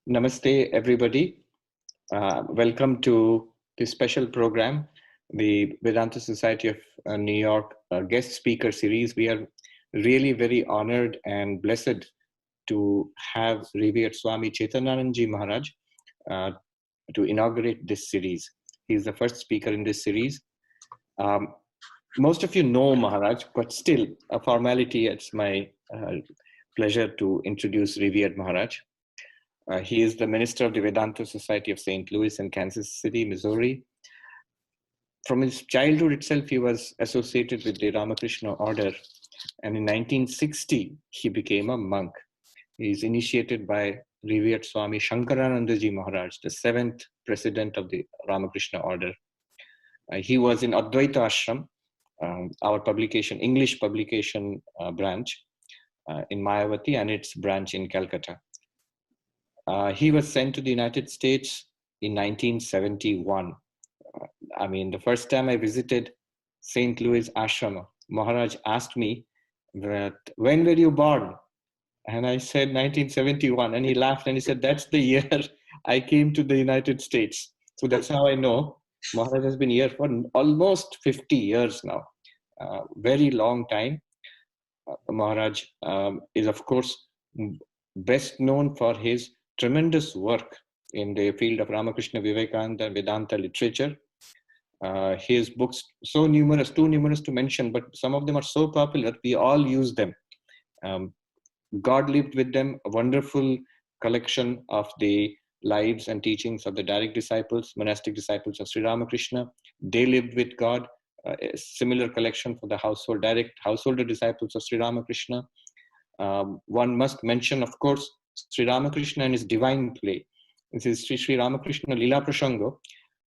Namaste, everybody. Welcome to this special program, the Vedanta Society of New York guest speaker series. We are really very honored and blessed to have revered Swami Chetanananda ji Maharaj uh, to inaugurate this series. He is the first speaker in this series. Um, most of you know Maharaj, but still, a formality. It's my pleasure to introduce revered Maharaj. He is the minister of the Vedanta Society of St. Louis in Kansas City, Missouri. From his childhood itself, he was associated with the Ramakrishna order. And in 1960, he became a monk. He is initiated by revered Swami Shankarananda ji Maharaj, the seventh president of the Ramakrishna order. He was in Advaita Ashram, our publication, English publication branch in Mayavati and its branch in Calcutta. He was sent to the United States in 1971. I mean, the first time I visited St. Louis Ashram, Maharaj asked me that, when were you born? And I said 1971. And he laughed and he said, that's the year I came to the United States. So that's how I know Maharaj has been here for almost 50 years now. Very long time. Maharaj is, of course, best known for his tremendous work in the field of Ramakrishna Vivekananda and Vedanta literature. His books, so numerous, too numerous to mention, but some of them are so popular, we all use them. God lived with them, a wonderful collection of the lives and teachings of the direct disciples, monastic disciples of Sri Ramakrishna. They lived with God, a similar collection for the direct householder disciples of Sri Ramakrishna. One must mention, of course, Sri Ramakrishna and his divine play. This is Sri Ramakrishna Lila Prashango.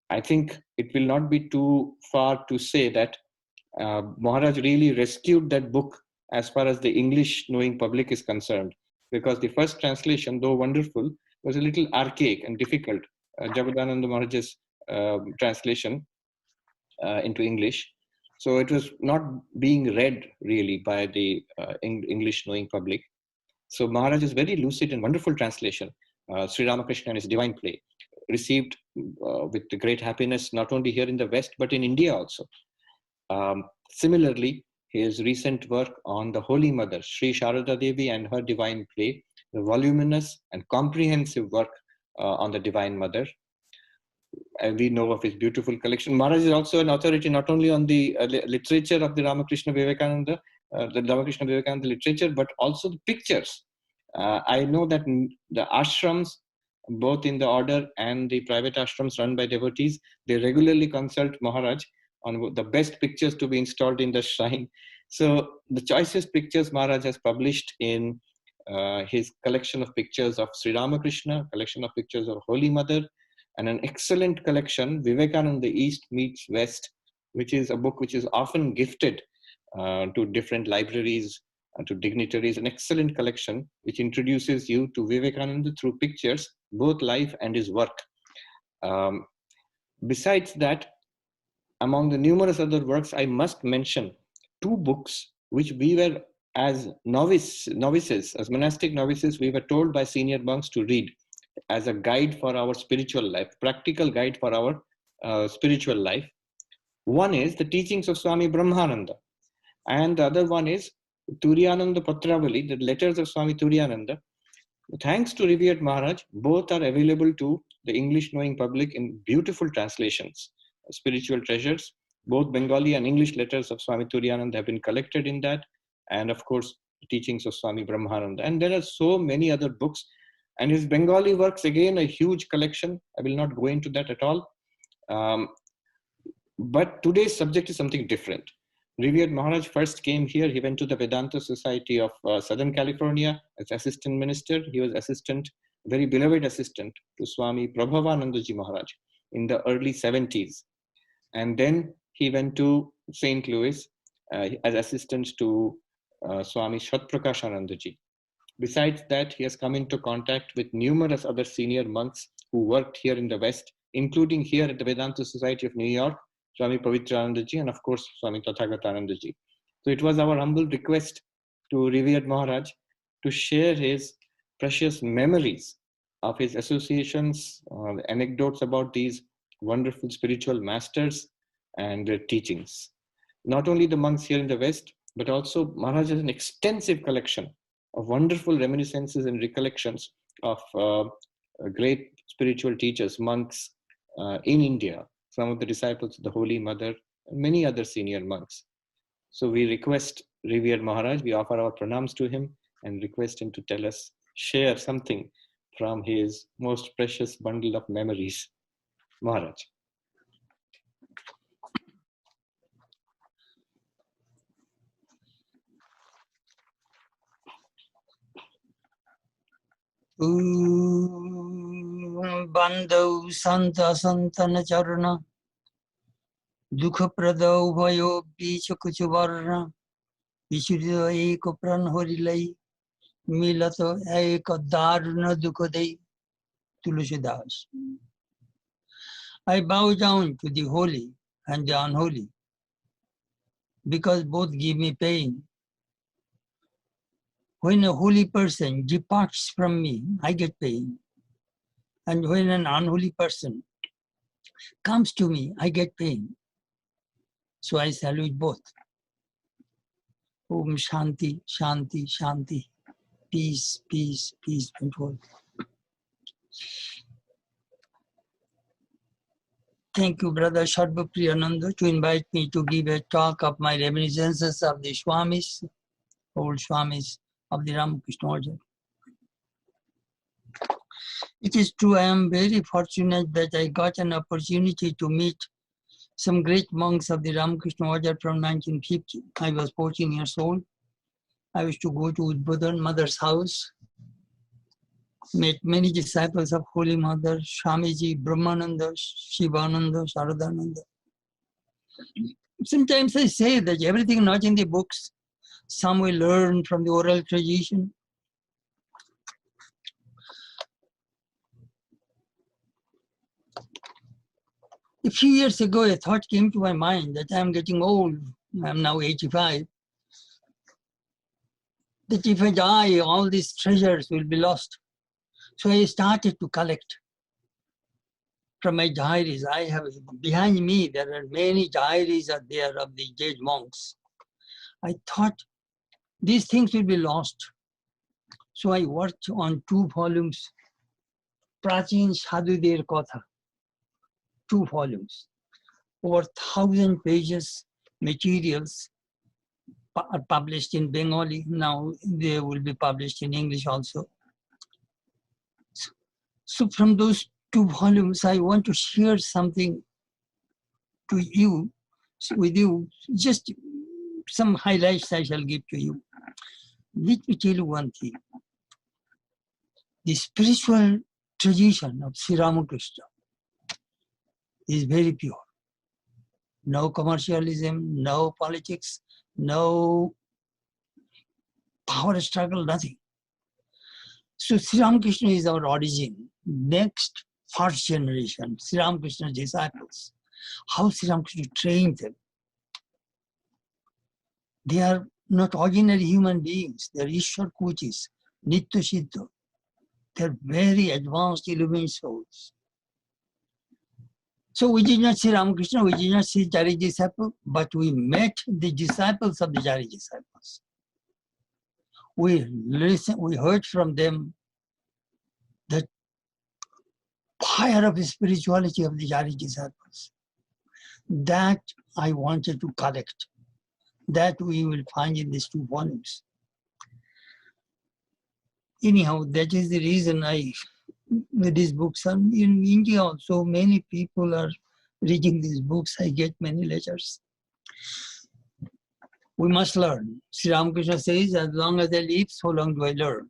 I think it will not be too far to say that Maharaj really rescued that book as far as the English knowing public is concerned, because the first translation, though wonderful, was a little archaic and difficult. Javadananda Maharaj's translation into English. So it was not being read really by the English knowing public. So Maharaj is very lucid and wonderful translation. Sri Ramakrishna and his divine play received with great happiness, not only here in the West, but in India also. Similarly, his recent work on the Holy Mother, Sri Sharada Devi and her divine play, the voluminous and comprehensive work on the Divine Mother. And we know of his beautiful collection. Maharaj is also an authority not only on the literature of the Ramakrishna Vivekananda, literature, but also the pictures. I know that the ashrams, both in the order and the private ashrams run by devotees, they regularly consult Maharaj on the best pictures to be installed in the shrine. So the choicest pictures Maharaj has published in his collection of pictures of Sri Ramakrishna, collection of pictures of Holy Mother, and an excellent collection, Vivekananda East Meets West, which is a book which is often gifted to different libraries and to dignitaries, an excellent collection which introduces you to Vivekananda through pictures, both life and his work. Besides that, among the numerous other works, I must mention two books which we were, as novices, as monastic novices, we were told by senior monks to read as a guide for our spiritual life, practical guide for our spiritual life. One is the teachings of Swami Brahmananda, and the other one is Turiyananda Patravali, the letters of Swami Turiyananda. Thanks to revered Maharaj, both are available to the English knowing public in beautiful translations, spiritual treasures. Both Bengali and English letters of Swami Turiyananda have been collected in that, and of course, the teachings of Swami Brahmananda. And there are so many other books. And his Bengali works, again, a huge collection. I will not go into that at all. But today's subject is something different. Revered Maharaj first came here. He went to the Vedanta Society of Southern California as assistant minister. He was assistant, very beloved assistant to Swami Prabhavanandaji Maharaj in the early 70s. And then he went to St. Louis as assistant to Swami Shatprakashanandaji. Besides that, he has come into contact with numerous other senior monks who worked here in the West, including here at the Vedanta Society of New York, Swami Pavitranandaji, and of course, Swami Tathagatanandaji. So it was our humble request to revered Maharaj to share his precious memories of his associations, anecdotes about these wonderful spiritual masters and their teachings. Not only the monks here in the West, but also Maharaj has an extensive collection of wonderful reminiscences and recollections of great spiritual teachers, monks in India, some of the disciples of the Holy Mother, and many other senior monks. So we request revered Maharaj, we offer our pranams to him and request him to tell us, share something from his most precious bundle of memories. Maharaj. Bandau Santa Santana Charana Dukha Pradau Vayo Bicha Kuchuvarna Vishudya Eko Pran Horilai Milato Eko Darna Dukadei Tulsidas. I bow down to the holy and the unholy because both give me pain. When a holy person departs from me, I get pain. And when an unholy person comes to me, I get pain. So I salute both. Om Shanti, Shanti, Shanti. Peace, peace, peace, control. Thank you, Brother Sarvapriyananda, to invite me to give a talk of my reminiscences of the Swamis, old Swamis of the Ramakrishna Order. It is true, I am very fortunate that I got an opportunity to meet some great monks of the Ramakrishna Order from 1950. I was 14 years old. I used to go to Udbodhan Mother's house, met many disciples of Holy Mother, Swamiji, Brahmananda, Shivananda, Sharadananda. Sometimes I say that everything not in the books, some we learn from the oral tradition. A few years ago, a thought came to my mind that I am getting old. I am now 85. That if I die, all these treasures will be lost. So I started to collect from my diaries. I have, behind me, there are many diaries are there of the dead monks. I thought these things will be lost. So I worked on 2 volumes, Prachin Sadhudev Katha, 2 volumes, over 1,000 pages materials are published in Bengali. Now they will be published in English also. So from those 2 volumes, I want to share something to you, with you, just some highlights I shall give to you. Let me tell you one thing. The spiritual tradition of Sri Ramakrishna is very pure. No commercialism, no politics, no power struggle, nothing. So Sri Ramakrishna is our origin. Next, first generation, Sri Ramakrishna's disciples. How Sri Ramakrishna trained them. They are not ordinary human beings. They are Ishwar Kuchis, Nitya Siddha. They are very advanced, illumined souls. So we did not see Ramakrishna, we did not see Jari disciple, but we met the disciples of the Jari disciples. We listened, we heard from them the fire of the spirituality of the Jari disciples. That I wanted to collect. That we will find in these 2 volumes. Anyhow, that is the reason these books are in India also. Many people are reading these books. I get many letters. We must learn. Sri Ramakrishna says, as long as I live, so long do I learn.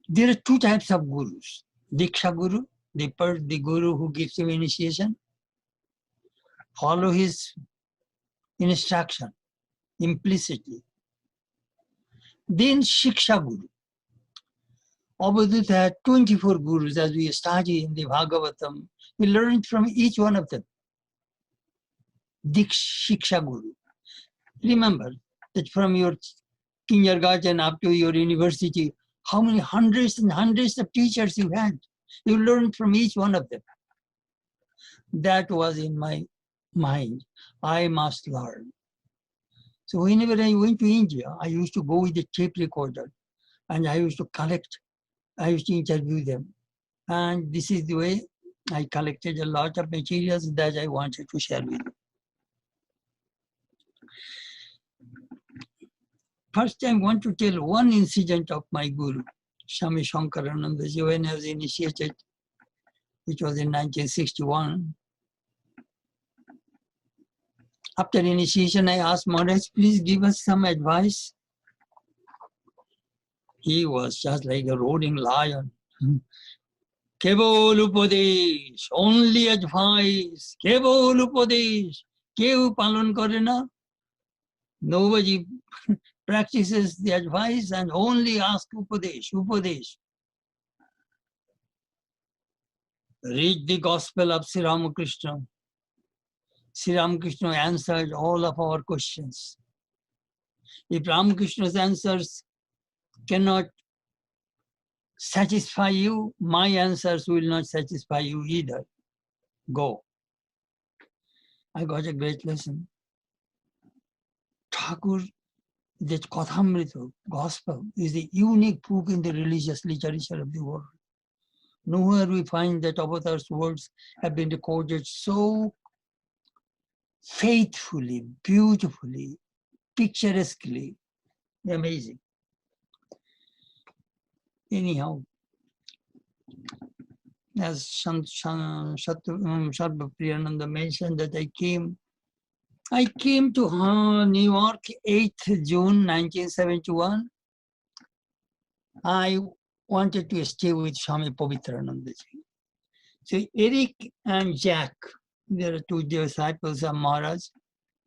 There are 2 types of gurus. Diksha Guru, the guru who gives you initiation. Follow his instruction implicitly. Then Shiksha Guru. Abhidut had 24 gurus as we study in the Bhagavatam. We learned from each one of them. Shiksha Guru. Remember that from your kindergarten up to your university, how many hundreds and hundreds of teachers you had. You learned from each one of them. That was in my mind. I must learn. So whenever I went to India, I used to go with a tape recorder and I used to collect, I used to interview them. And this is the way I collected a lot of materials that I wanted to share with you. First, I want to tell one incident of my guru, Swami Chetanananda, when I was initiated, which was in 1961. After initiation, I asked Maharaj, please give us some advice. He was just like a roaring lion. Kevol Upadesh, only advice. Kevol Upadesh. Kev Palon Korena. Nobody practices the advice and only ask Upadesh. Upadesh. Read the Gospel of Sri Ramakrishna. Sri Ramakrishna answered all of our questions. If Ramakrishna's answers cannot satisfy you, my answers will not satisfy you either. Go. I got a great lesson. Thakur, that Kathamrita, Gospel, is the unique book in the religious literature of the world. Nowhere we find that Avatar's words have been recorded so faithfully, beautifully, picturesquely. Amazing. Anyhow, as Sarvapriyananda mentioned that I came to New York 8th June 1971. I wanted to stay with Swami Pavitrananda. So Eric and Jack, there are two disciples of Maharaj,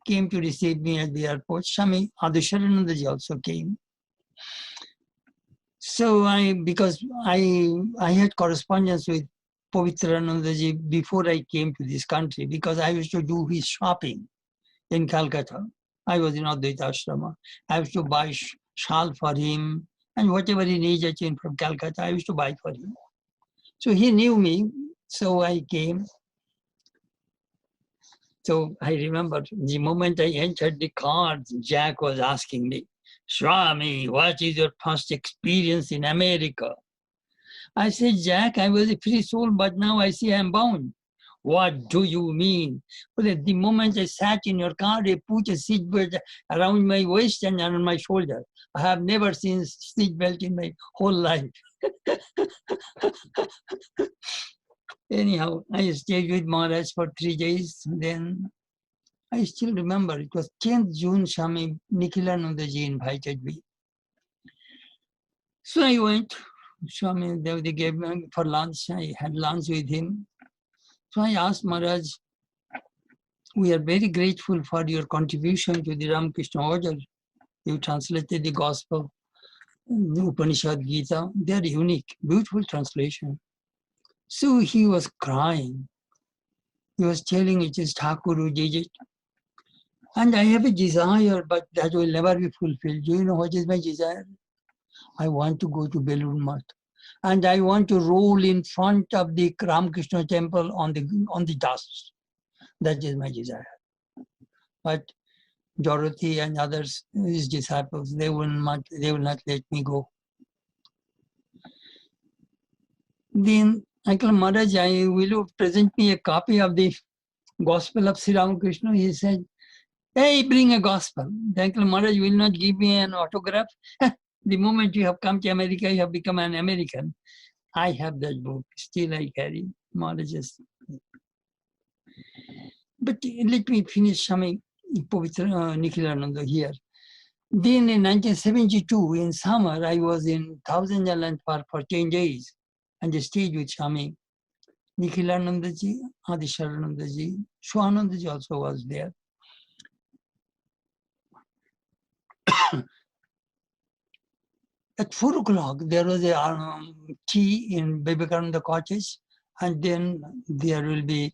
came to receive me at the airport. Swami Adisharanandaji also came. So because I had correspondence with Pavitranandaji before I came to this country, because I used to do his shopping in Calcutta. I was in Advaita Ashrama. I used to buy shawl for him, and whatever he needed in from Calcutta, I used to buy for him. So he knew me, so I came. So I remember the moment I entered the car, Jack was asking me, Swami, what is your first experience in America? I said, Jack, I was a free soul, but now I see I'm bound. What do you mean? Well, at the moment I sat in your car, they put a seatbelt around my waist and around my shoulder. I have never seen a seatbelt in my whole life. Anyhow, I stayed with Maharaj for 3 days. Then I still remember it was 10th June, Swami Nikhilanandaji invited me. So I went. Swami, they gave me for lunch. I had lunch with him. So I asked Maharaj, we are very grateful for your contribution to the Ramakrishna order. You translated the Gospel, the Upanishad, Gita. They are unique, beautiful translation. So he was crying. He was telling it is Thakur who did it. And I have a desire, but that will never be fulfilled. Do you know what is my desire? I want to go to Belur Math. And I want to roll in front of the Ramakrishna temple on the dust. That is my desire. But Dorothy and others, his disciples, they will not let me go. Then Uncle Maharaj, will you present me a copy of the Gospel of Sri Ramakrishna? He said, hey, bring a gospel. The Uncle Maharaj will not give me an autograph. The moment you have come to America, you have become an American. I have that book. Still I carry Maharaj's. But let me finish Swami Nikhilananda here. Then in 1972, in summer, I was in Thousand Island Park for 10 days. And I stayed with Swami Nikhilanandaji, Adisharanandaji, Swanandaji also was there. At 4 o'clock, there was a tea in Vivekananda cottage, and then there will be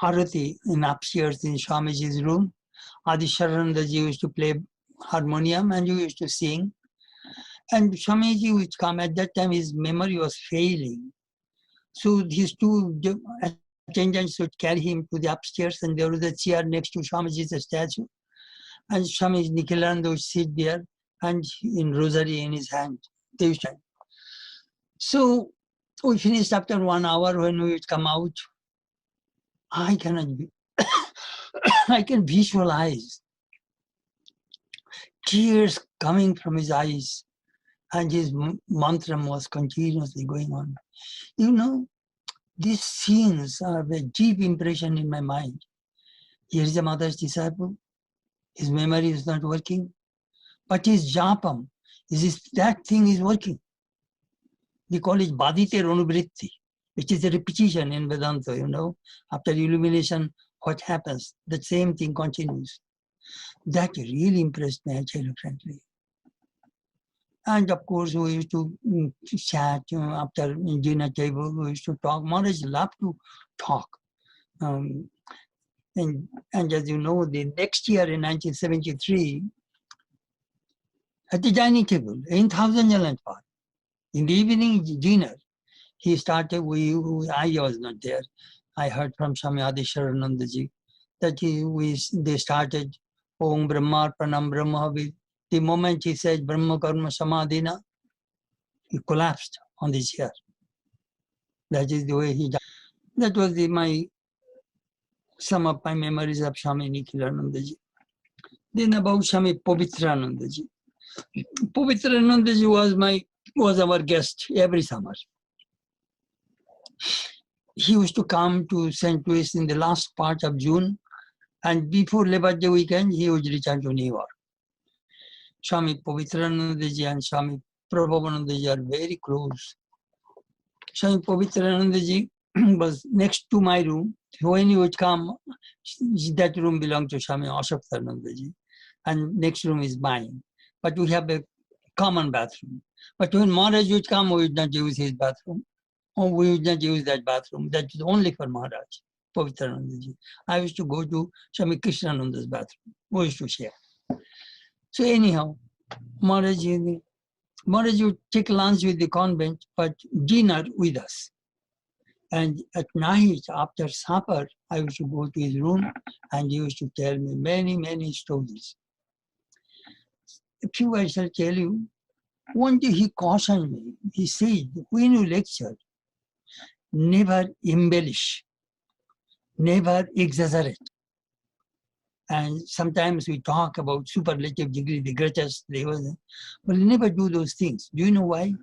Harati in upstairs in Swamiji's room. Adisharanandaji used to play harmonium and you used to sing. And Swamiji would come. At that time, his memory was failing. So his two attendants would carry him to the upstairs, and there was a chair next to Swamiji's statue. And Swami Nikhilananda would sit there, and in rosary in his hand. They used to. So we finished after 1 hour. When we would come out, I cannot be, I can visualize tears coming from his eyes, and his mantra was continuously going on. You know, these scenes have a deep impression in my mind. Here is a mother's disciple. His memory is not working, but his japam, that thing is working. We call it badite anuvritti, which is a repetition in Vedanta, you know. After illumination, what happens? The same thing continues. That really impressed me, I tell you frankly. And of course, we used to chat after dinner table. We used to talk. Maharaj loved to talk. And as you know, the next year in 1973, at the dining table in Thousand Jalan Park, in the evening dinner, he started. I was not there. I heard from Swami Adi Sharanandaji that they started Om Brahma Pranam Brahma. The moment he said Brahma Karma Samadhina, he collapsed on the chair. That is the way he died. That was some of my memories of Swami Nikhilanandaji. Then about Swami Pavitranandaji. Pavitranandaji was our guest every summer. He used to come to St. Louis in the last part of June, and before Labor Day weekend, he would return to New York. Swami Pavitranandaji and Swami Prabhavanandaji are very close. Swami Pavitranandaji was next to my room. When he would come, that room belonged to Swami Ashoktanandaji, and next room is mine. But we have a common bathroom. But when Maharaj would come, we would not use his bathroom. Or we would not use that bathroom. That is only for Maharaj, Pavitranandaji. I used to go to Swami Krishnananda's bathroom. We used to share. So anyhow, Maharaj would take lunch with the convent, but dinner with us. And at night, after supper, I used to go to his room, and he used to tell me many, many stories. A few I shall tell you. One day he cautioned me. He said, when you lecture, never embellish, never exaggerate. And sometimes we talk about superlative degree, the greatest, but never do those things. Do you know why?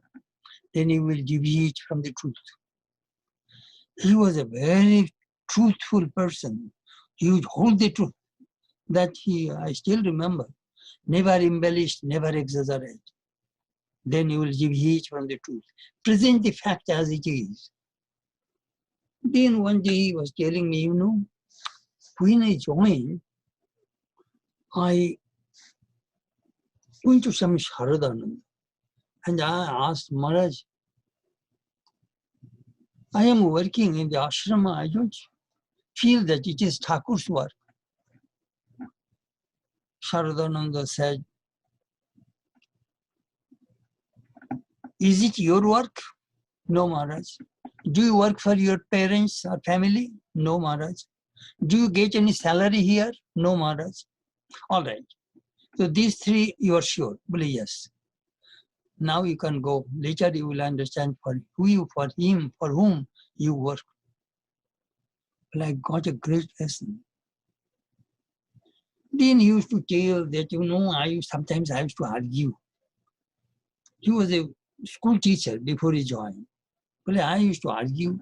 Then you will deviate from the truth. He was a very truthful person. He would hold the truth. I still remember. Never embellish, never exaggerate. Then you will deviate from the truth. Present the fact as it is. Then one day he was telling me, when I joined, I went to some Sharadananda, and I asked Maharaj, I am working in the ashrama, I don't feel that it is Thakur's work. Sharadananda said, is it your work? No, Maharaj. Do you work for your parents or family? No, Maharaj. Do you get any salary here? No, Maharaj. All right. So these three you are sure? Well, yes. Now you can go. Later you will understand for him, for whom you work. Well, I got a great lesson. Then he used to tell that, sometimes I used to argue. He was a school teacher before he joined. Well, I used to argue.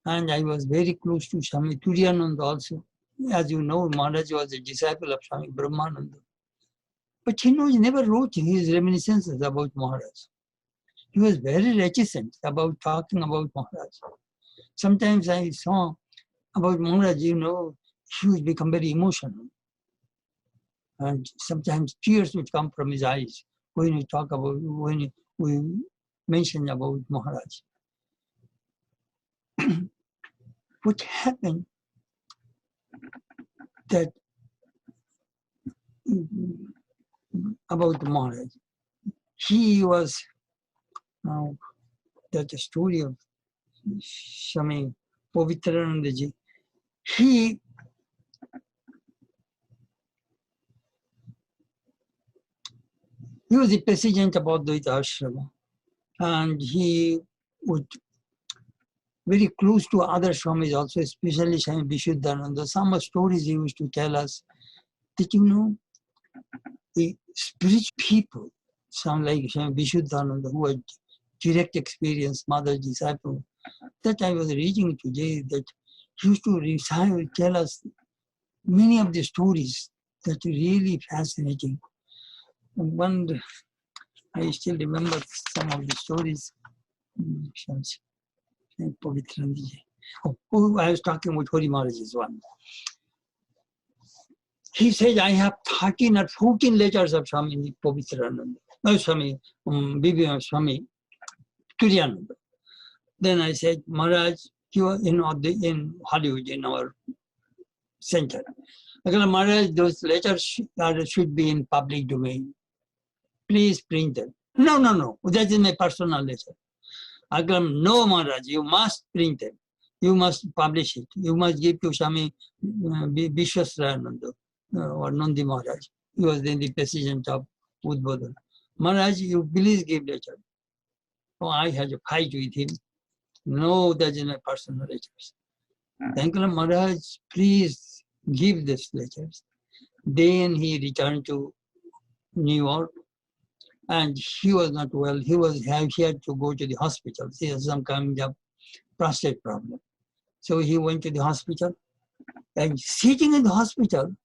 And I was very close to Swami Turiyananda also. As you know, Maharaj was a disciple of Swami Brahmananda. But he never wrote his reminiscences about Maharaj. He was very reticent about talking about Maharaj. Sometimes I saw about Maharaj, he would become very emotional. And sometimes tears would come from his eyes when we mention about Maharaj. What happened that about Maharaj? he was, that's a story of Swami Pavitranandaji. He was the president about the ashrama, and he would very close to other Swamis also, especially Swami Vishuddhananda. Some stories he used to tell us that, the spiritual people, some like Swami Vishuddhananda, who had direct experience, mother disciple, that I was reading today, that he used to recite, tell us many of the stories that are really fascinating. One, I still remember some of the stories. Oh, I was talking with Hori Maharaj's one. He said, I have 13 or 14 letters of Swami Pavitrananda. No, Swami, Swami Turiyananda. Then I said, Maharaj, you are in Hollywood, in our center. I said, Maharaj, those letters should be in public domain. Please print them. No, that is my personal letter. I said, no, Maharaj, you must print them. You must publish it. You must give to Swami Vishwasrayananda or Nandi Maharaj. He was then the president of Udbodhan. Maharaj, you please give letter. Oh, I had a fight with him. No, that is my personal letters. Thank you, Maharaj, please give these letters. Then he returned to New York, and he was not well. He had to go to the hospital. He had some kind of prostate problem. So he went to the hospital, and sitting in the hospital,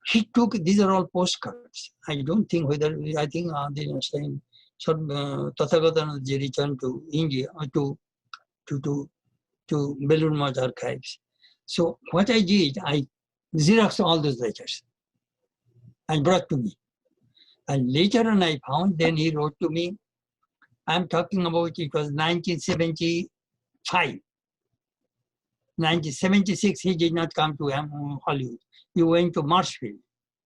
he took, these are all postcards. I don't think whether, I think the same Tathagatanji returned to India, to Belur Math archives. So what I did, I xeroxed all those letters and brought to me. And later on I found, then he wrote to me, I'm talking about, it was 1975. 1976, he did not come to Hollywood. He went to Marshfield.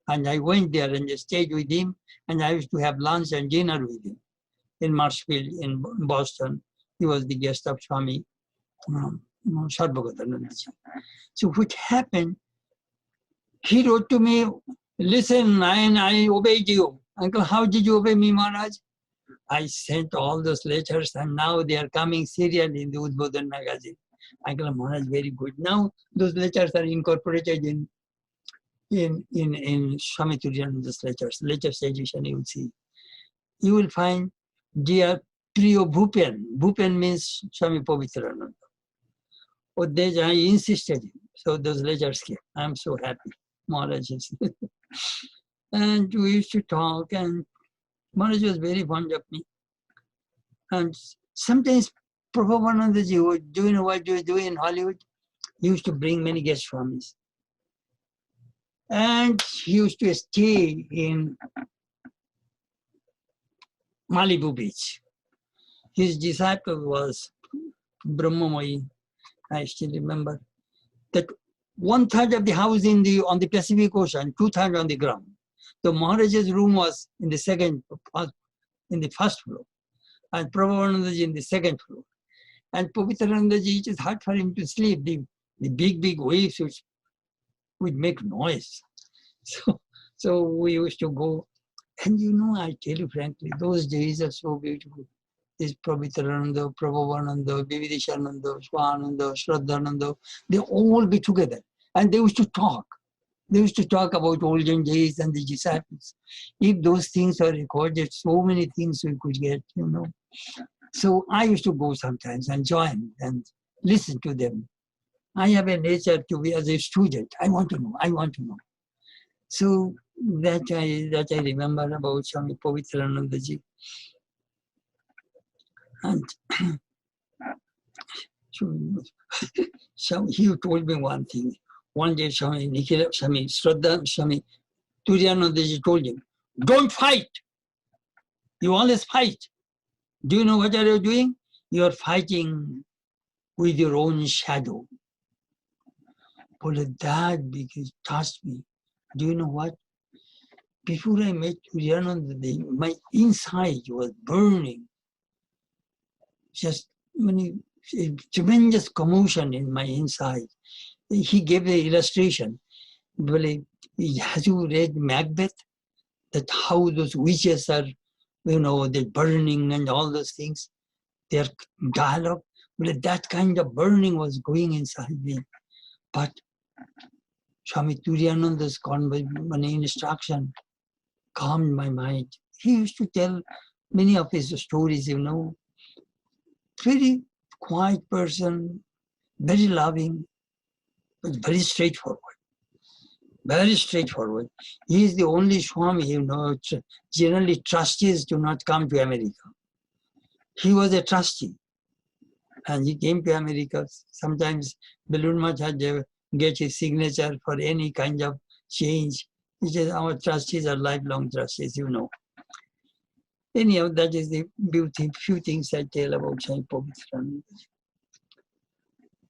And I went there and stayed with him, and I used to have lunch and dinner with him in Marshfield in Boston. He was the guest of Swami Sarvapriyananda. So what happened, he wrote to me, listen, I obeyed you. Uncle, how did you obey me, Maharaj? I sent all those letters, and now they are coming serially in the Udbodhan magazine. Uncle, Maharaj, very good. Now those letters are incorporated in Swami Turiyananda's letters, latest edition you will see. You will find, dear Priyo Bhupen. Bhupen means Swami Pavitrananda. Oh, I insisted. So those letters came. I'm so happy. Maharaj is. And we used to talk, and Maharaj was very fond of me. And sometimes Prabhupada would, do you know what you do in Hollywood? He used to bring many guest swamis. And he used to stay in Malibu Beach. His disciple was Brahmamai. I still remember that 1/3 of the house on the Pacific Ocean, 2/3 on the ground. The Maharaj's room was in the first floor, and Prabhupada in the second floor. And Pavitranandaji, it is hard for him to sleep. The big waves would make noise. So we used to go. And I tell you frankly, those days are so beautiful. This Pavitrananda, Prabhupada, Vividishananda, Swananda, Shraddhananda, they all be together. And they used to talk. They used to talk about olden days and the disciples. If those things are recorded, so many things we could get, So I used to go sometimes and join and listen to them. I have a nature to be as a student. I want to know. So that I remember about Swami Pavitranandaji. And so he told me one thing. One day Swami Turiyanandaji told him, don't fight. You always fight. Do you know what are you doing? You are fighting with your own shadow. But that touched me. Do you know what? before I met Suryananda, my inside was burning. Just a tremendous commotion in my inside. He gave the illustration. Well, has you read Macbeth? That how those witches are, they're burning and all those things. Their dialogue. Well, that kind of burning was going inside me. But Swami Turiyananda's instruction calmed my mind. He used to tell many of his stories, very quiet person, very loving, but very straightforward. Very straightforward. He is the only Swami, generally trustees do not come to America. He was a trustee. And he came to America. Sometimes Balloon Math had to get his signature for any kind of change. He says, our trustees are lifelong trustees, Anyhow, that is the few things I tell about Swami Pavitrananda.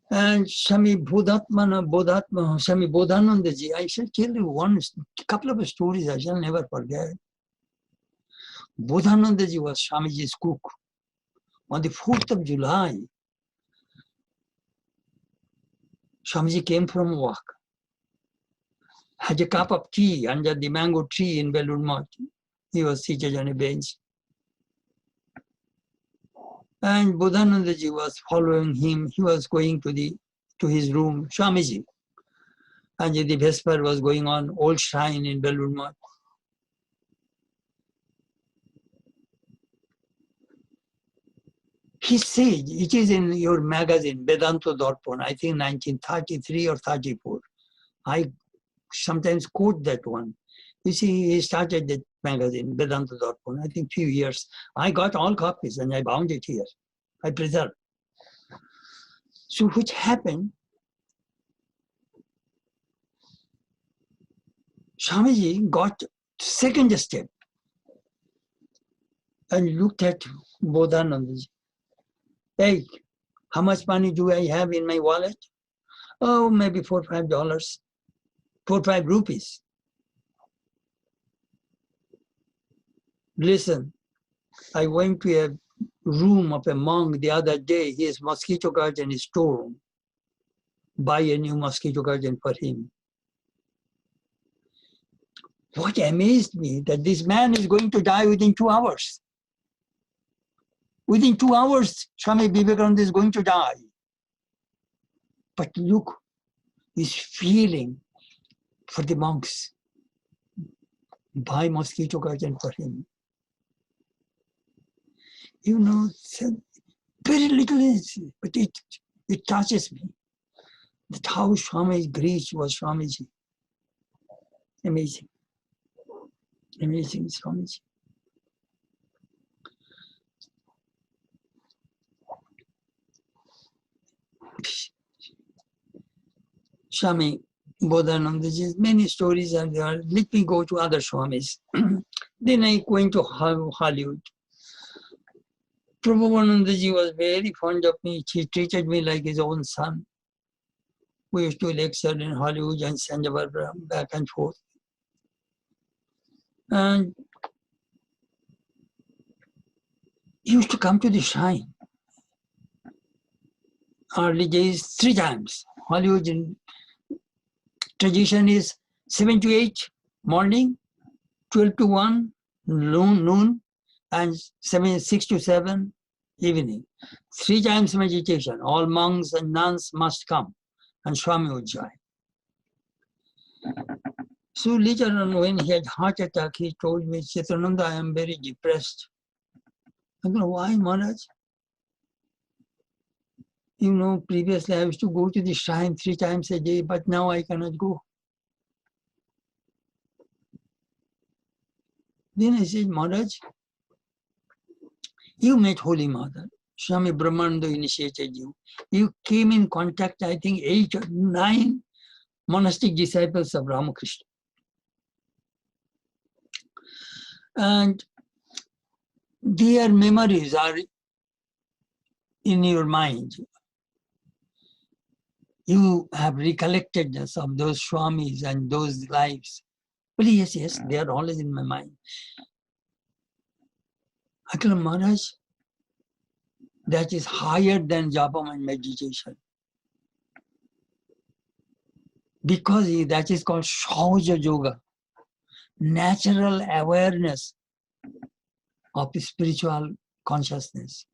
And Swami Swami Bodhanandaji, I shall tell you a couple of stories I shall never forget. Bodhanandaji was Swamiji's cook. On the 4th of July, Swamiji came from work, had a cup of tea under the mango tree in Balloon Math. He was seated on a bench. And Bodhanandaji was following him. He was going to his room, Swamiji. And the Vesper was going on, old shrine in Balloon Math. He said, it is in your magazine, Vedanta Darpan, I think 1933 or 34. I sometimes quote that one. You see, he started that magazine, Vedanta Darpan, I think few years. I got all copies and I bound it here. I preserved. So which happened, Swamiji got second step and looked at Bodhanandaji. Hey, how much money do I have in my wallet? Oh, maybe $4 or $5, 4 or 5 rupees. Listen, I went to a room of a monk the other day. His mosquito curtain is torn. Buy a new mosquito curtain for him. What amazed me that this man is going to die within 2 hours. Within 2 hours, Swami Vivekananda is going to die. But look, he's feeling for the monks. Buy mosquito curtain for him. Very little, but it touches me. That how Swami's grace was Swamiji. Amazing. Amazing Swamiji. Swami Bodhanandaji, many stories are there. Let me go to other Swamis. Then I went to Hollywood. Prabhupada was very fond of me. He treated me like his own son. We used to lecture in Hollywood and Santa Barbara, back and forth. And he used to come to the shrine. Early days, 3 times. Hollywood tradition is 7 to 8 morning, 12 to 1 noon, and 6 to 7 evening. 3 times meditation. All monks and nuns must come, and Swami would join. So later on, when he had heart attack, he told me, Chetanananda, I am very depressed. I go, why, Maharaj? Previously I used to go to the shrine 3 times a day, but now I cannot go. Then I said, Maharaj, you met Holy Mother. Swami Brahmananda initiated you. You came in contact, I think, 8 or 9 monastic disciples of Ramakrishna. And their memories are in your mind. You have recollectedness of those Swamis and those lives. Well, yes, they are always in my mind. Akala Maharaj, that is higher than japa and meditation. Because that is called Shauja Yoga, natural awareness of spiritual consciousness.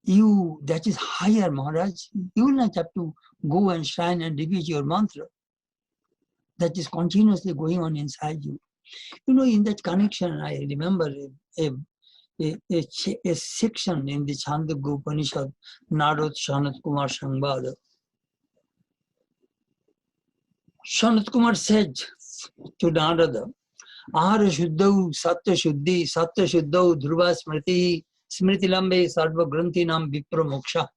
That is higher, Maharaj. You will not have to go and shrine and repeat your mantra. That is continuously going on inside you. In that connection, I remember a section in the Chandogya Upanishad, Narad Sanat Kumar Sangbada. Sanat Kumar said to Narada, Ahara Shuddhau Satya Shuddhau Dhruva Smriti Smriti Lambe Sarva Granthi Nam Vipra Moksha.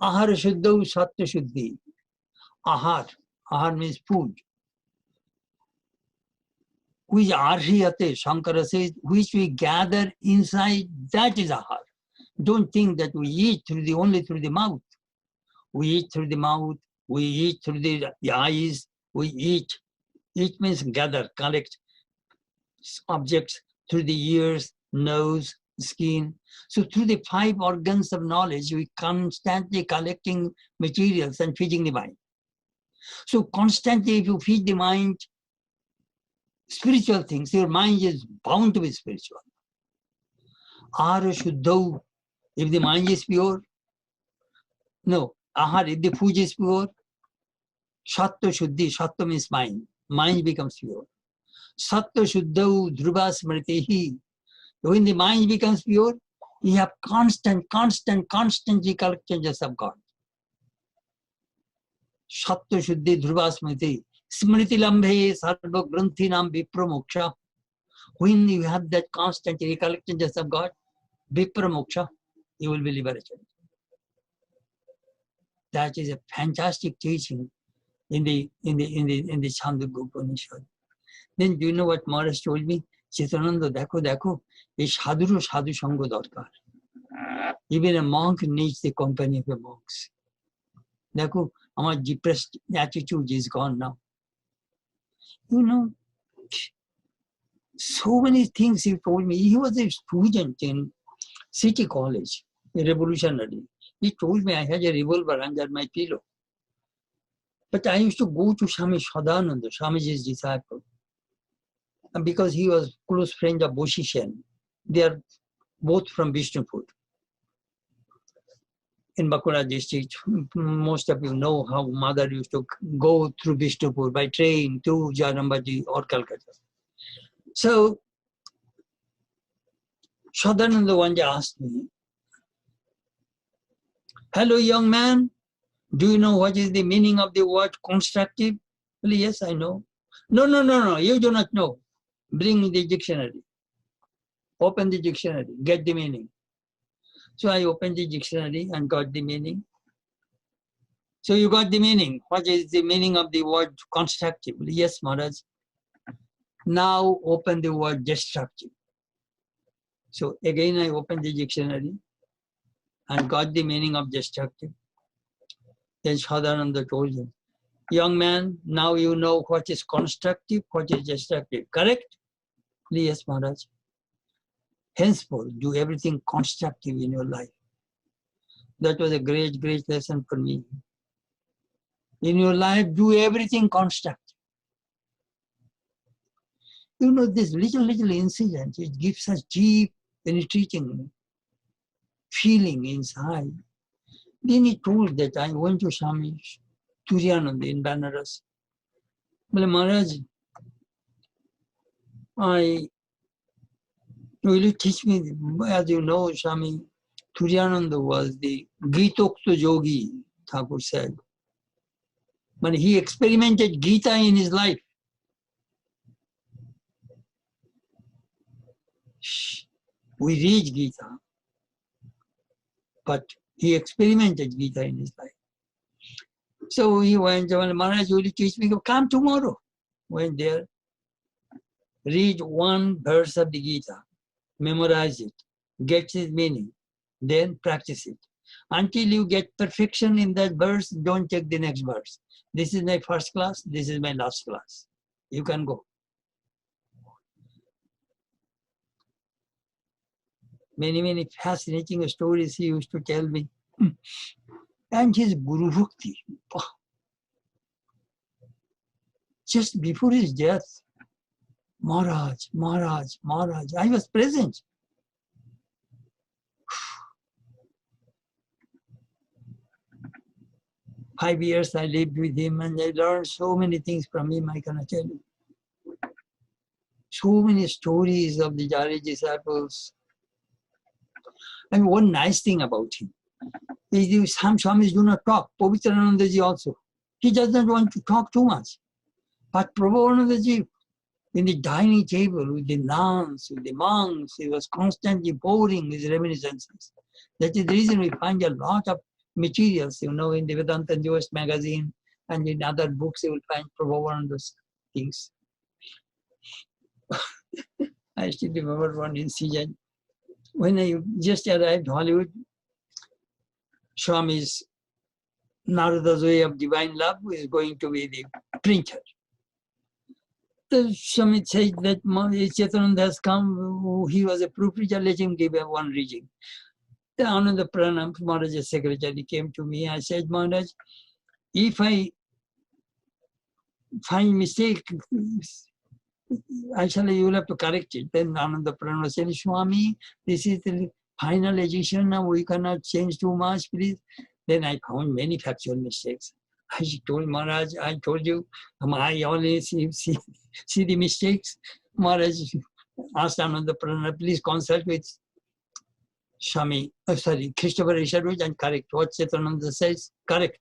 Ahara Shuddhau Satya Shuddhi. Ahar means food. Which Arhiyate, Shankara says, which we gather inside, that is ahar. Don't think that we eat only through the mouth. We eat through the mouth, we eat through the eyes, we eat. Eat means gather, collect objects through the ears, nose, skin. So through the 5 organs of knowledge, we constantly collecting materials and feeding the mind. So constantly, if you feed the mind spiritual things, your mind is bound to be spiritual. Ahara Shuddhau, if the mind is pure. No, ahar, if the food is pure. Satya Shuddhi, Satya means mind. Mind becomes pure. Satya Shuddhau Dhruva Smritihi. When the mind becomes pure, you have constant recollections of God. Satya Shuddhi Dhruva Smriti. Smriti Lambhe Sarva Granthi Nam Vipra Moksha. When you have that constant recollections of God, Vipra Moksha, you will be liberated. That is a fantastic teaching in the Chandogya Upanishad. Then do you know what Maharaj told me? Chetanananda, dekho, a sadhuru sadhu sangha darkar. Even a monk needs the company of a monks. Dekho, our depressed attitude is gone now. So many things he told me. He was a student in City College, a revolutionary. He told me I had a revolver under my pillow. But I used to go to Swami Chetanananda, Swamiji's disciple. And because he was close friend of Boshishen. They are both from Vishnupur. In Bankura district, most of you know how mother used to go through Vishnupur by train to Jarambaji or Calcutta. So, Chetanananda one day asked me, hello young man, do you know what is the meaning of the word constructive? Well, yes, I know. No, you do not know. Bring the dictionary. Open the dictionary, get the meaning. So I opened the dictionary and got the meaning. So you got the meaning. What is the meaning of the word constructive? Yes, Maharaj. Now open the word destructive. So again I opened the dictionary and got the meaning of destructive. Then Chetanananda told him, young man, now you know what is constructive, what is destructive. Correct? Yes, Maharaj. Henceforth, do everything constructive in your life. That was a great lesson for me. In your life, do everything constructive. This little incident, it gives us deep, penetrating feeling inside. Then he told that I went to Swami Chetanananda in Banaras. Well, Maharaj, will you teach me? As you know, Swami Chetanananda was the Gitokta yogi, Thakur said. But he experimented Gita in his life. We read Gita, but he experimented Gita in his life. So he went, Maharaj, will you teach me? Come tomorrow. Went there, read one verse of the Gita, memorize it, get its meaning, then practice it. Until you get perfection in that verse, don't take the next verse. This is my first class, this is my last class. You can go. Many, many fascinating stories he used to tell me. And his Guru Bhakti. Just before his death, Maharaj, Maharaj, Maharaj, I was present. Five years I lived with him and I learned so many things from him, I cannot tell you. So many stories of the Jari disciples. And one nice thing about him is some Swamis do not talk. Pavitranandaji also. He does not want to talk too much. But Prabhupada in the dining table with the nuns, with the monks, he was constantly pouring his reminiscences. That is the reason we find a lot of materials, in the Vedanta Jewish magazine and in other books you will find Prabhupada's things. I still remember one incident. When I just arrived Hollywood, Swami's Narada's Way of Divine Love is going to be the printer. The Swami said that Chetanananda has come, he was a proprietor, let him give one reading. The Ananda Pranam, Maharaj's secretary, came to me. I said, Maharaj, if I find mistake, actually you will have to correct it. Then Ananda Pranam said, Swami, this is the final edition, now we cannot change too much, please. Then I found many factual mistakes. I told Maharaj, I told you, I always see the mistakes. Maharaj asked Ananda Pranam, please consult with Christopher Richard and correct what Chetananda says, correct.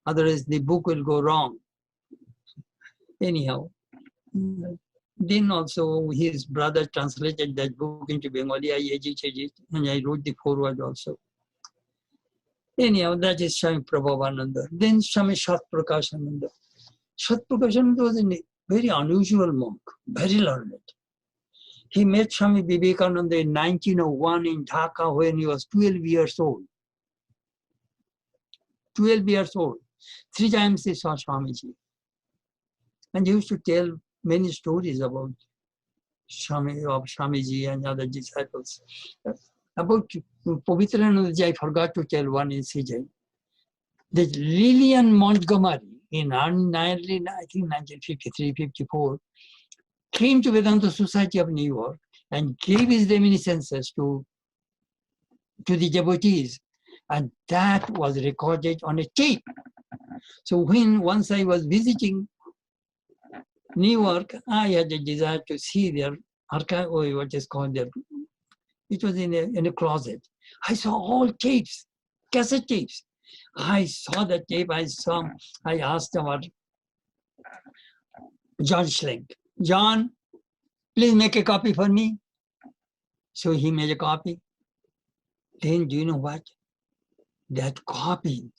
Otherwise the book will go wrong. Anyhow, then also his brother translated that book into Bengali. I edited it and I wrote the foreword also. Anyhow, that is Swami Prabhupada. Then Swami Satprakashananda. Satprakashananda was a very unusual monk, very learned. He met Swami Vivekananda in 1901 in Dhaka when he was 12 years old. 12 years old. 3 times he saw Swamiji. And he used to tell many stories about Swamiji and other disciples. About Pavitranandaji, I forgot to tell one incident. That Lillian Montgomery in early, I think 1953-54, came to Vedanta Society of New York and gave his reminiscences to the devotees. And that was recorded on a tape. So once I was visiting New York, I had a desire to see their archive, or what is called their, it was in a closet. I saw all tapes, cassette tapes. I saw the tape, I asked our John Schlenk, John, please make a copy for me. So he made a copy. Then do you know what? That copy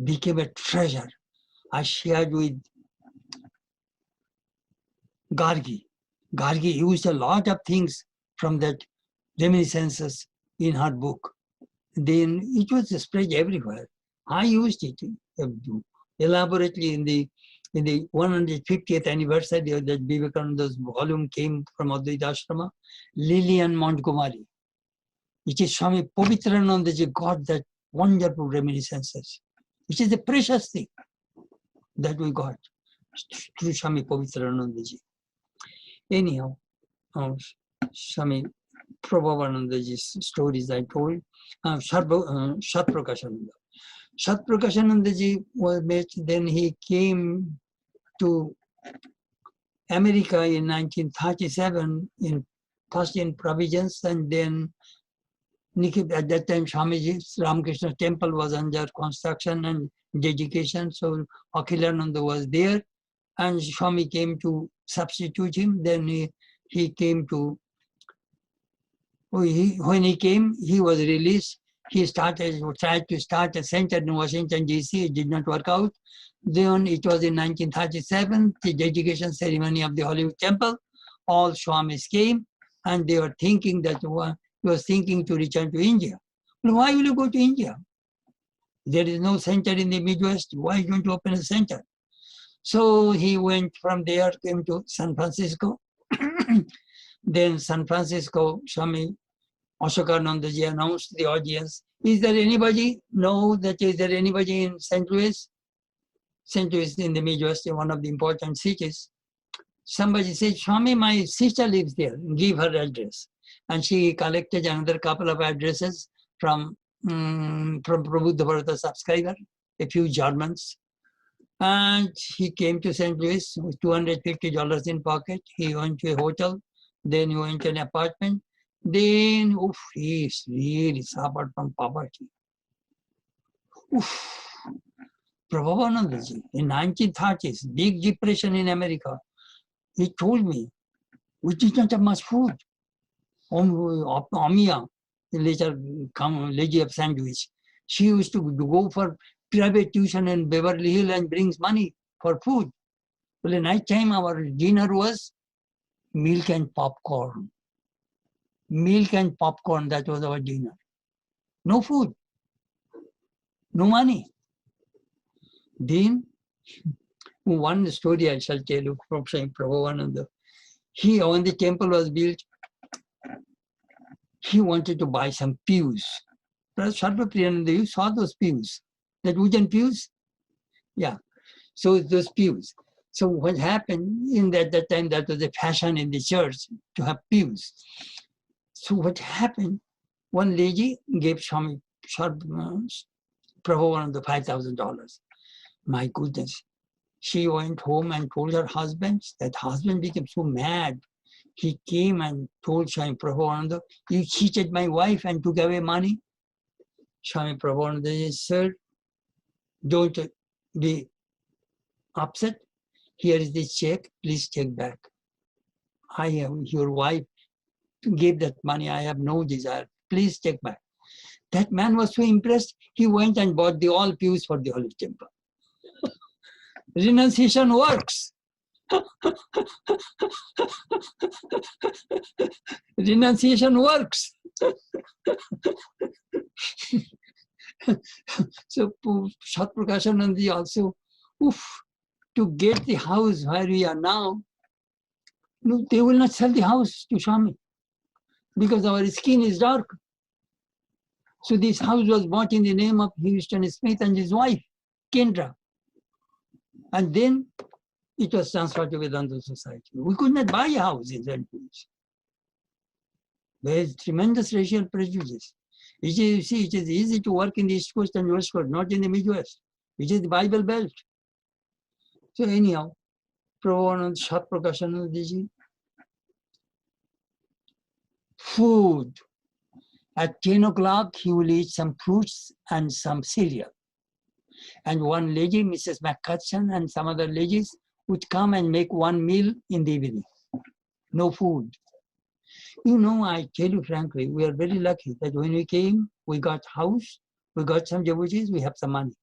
became a treasure. I shared with Gargi. Gargi used a lot of things from that reminiscences in her book. Then it was spread everywhere. I used it elaborately in the 150th anniversary of that Vivekananda's volume came from Advaita Ashrama. Lillian Montgomery. It is Swami Pavitranandaji got that wonderful reminiscences, which is a precious thing that we got through Swami Pavitranandaji. Anyhow, Swami Prabhupanandaji's stories I told. Satprakashananda. Satprakashanandaji was met, then he came to America in 1937, first in Providence, and then at that time Swamiji's Ramakrishna temple was under construction and dedication, so Akhilananda was there, and Swami came to substitute him. Then he came to, when he came, he was released. He tried to start a center in Washington, D.C. It did not work out. Then it was in 1937, the dedication ceremony of the Hollywood Temple. All Swamis came, and they were thinking that he was thinking to return to India. Well, why will you go to India? There is no center in the Midwest. Why don't you open a center? So he went from there, came to San Francisco. Then San Francisco, Swami Ashokanandaji announced to the audience, is there anybody? No, that is there anybody in St. Louis? St. Louis in the Midwest, one of the important cities. Somebody said, Swami, my sister lives there. Give her address. And she collected another couple of addresses from Prabhupada Bharata subscriber, a few Germans. And he came to St. Louis with $250 in pocket. He went to a hotel. Then he went to an apartment. Then, he really suffered from poverty. Prabhupada in 1930s, big depression in America. He told me, we did not have much food. Amiya, later lady of sandwich, she used to go for private tuition in Beverly Hills and brings money for food. Well, at night time, our dinner was milk and popcorn. Milk and popcorn, that was our dinner. No food, no money. Then, one story I shall tell you from Prabhupada. When the temple was built, he wanted to buy some pews. Sarvapriyananda, you saw those pews, that wooden pews? Yeah, so those pews. So what happened in that time, that was a fashion in the church to have pews. So what happened, one lady gave Swami Prabhupada $5,000. My goodness. She went home and told her husband. That husband became so mad. He came and told Swami Prabhupada, you cheated my wife and took away money. Swami Prabhupada said, don't be upset. Here is the check. Please take back. I am your wife. Gave that money. I have no desire. Please take back. That man was so impressed. He went and bought the all pews for the Holy Temple. Renunciation works. Renunciation works. So Satprakashanandi also, to get the house where we are now, no, they will not sell the house to Swami because our skin is dark. So this house was bought in the name of Houston Smith and his wife, Kendra. And then it was transferred to Vedanta Society. We could not buy a house in St. Louis. There is tremendous racial prejudice. You see, it is easy to work in the East Coast and West Coast, not in the Midwest. It is the Bible Belt. So anyhow, Prabhupada Satprakashanandji, food. At 10 o'clock, he will eat some fruits and some cereal. And one lady, Mrs. McCutcheon, and some other ladies would come and make one meal in the evening. No food. You know, I tell you frankly, we are very lucky that when we came, we got house, we got some devotees, we have some money.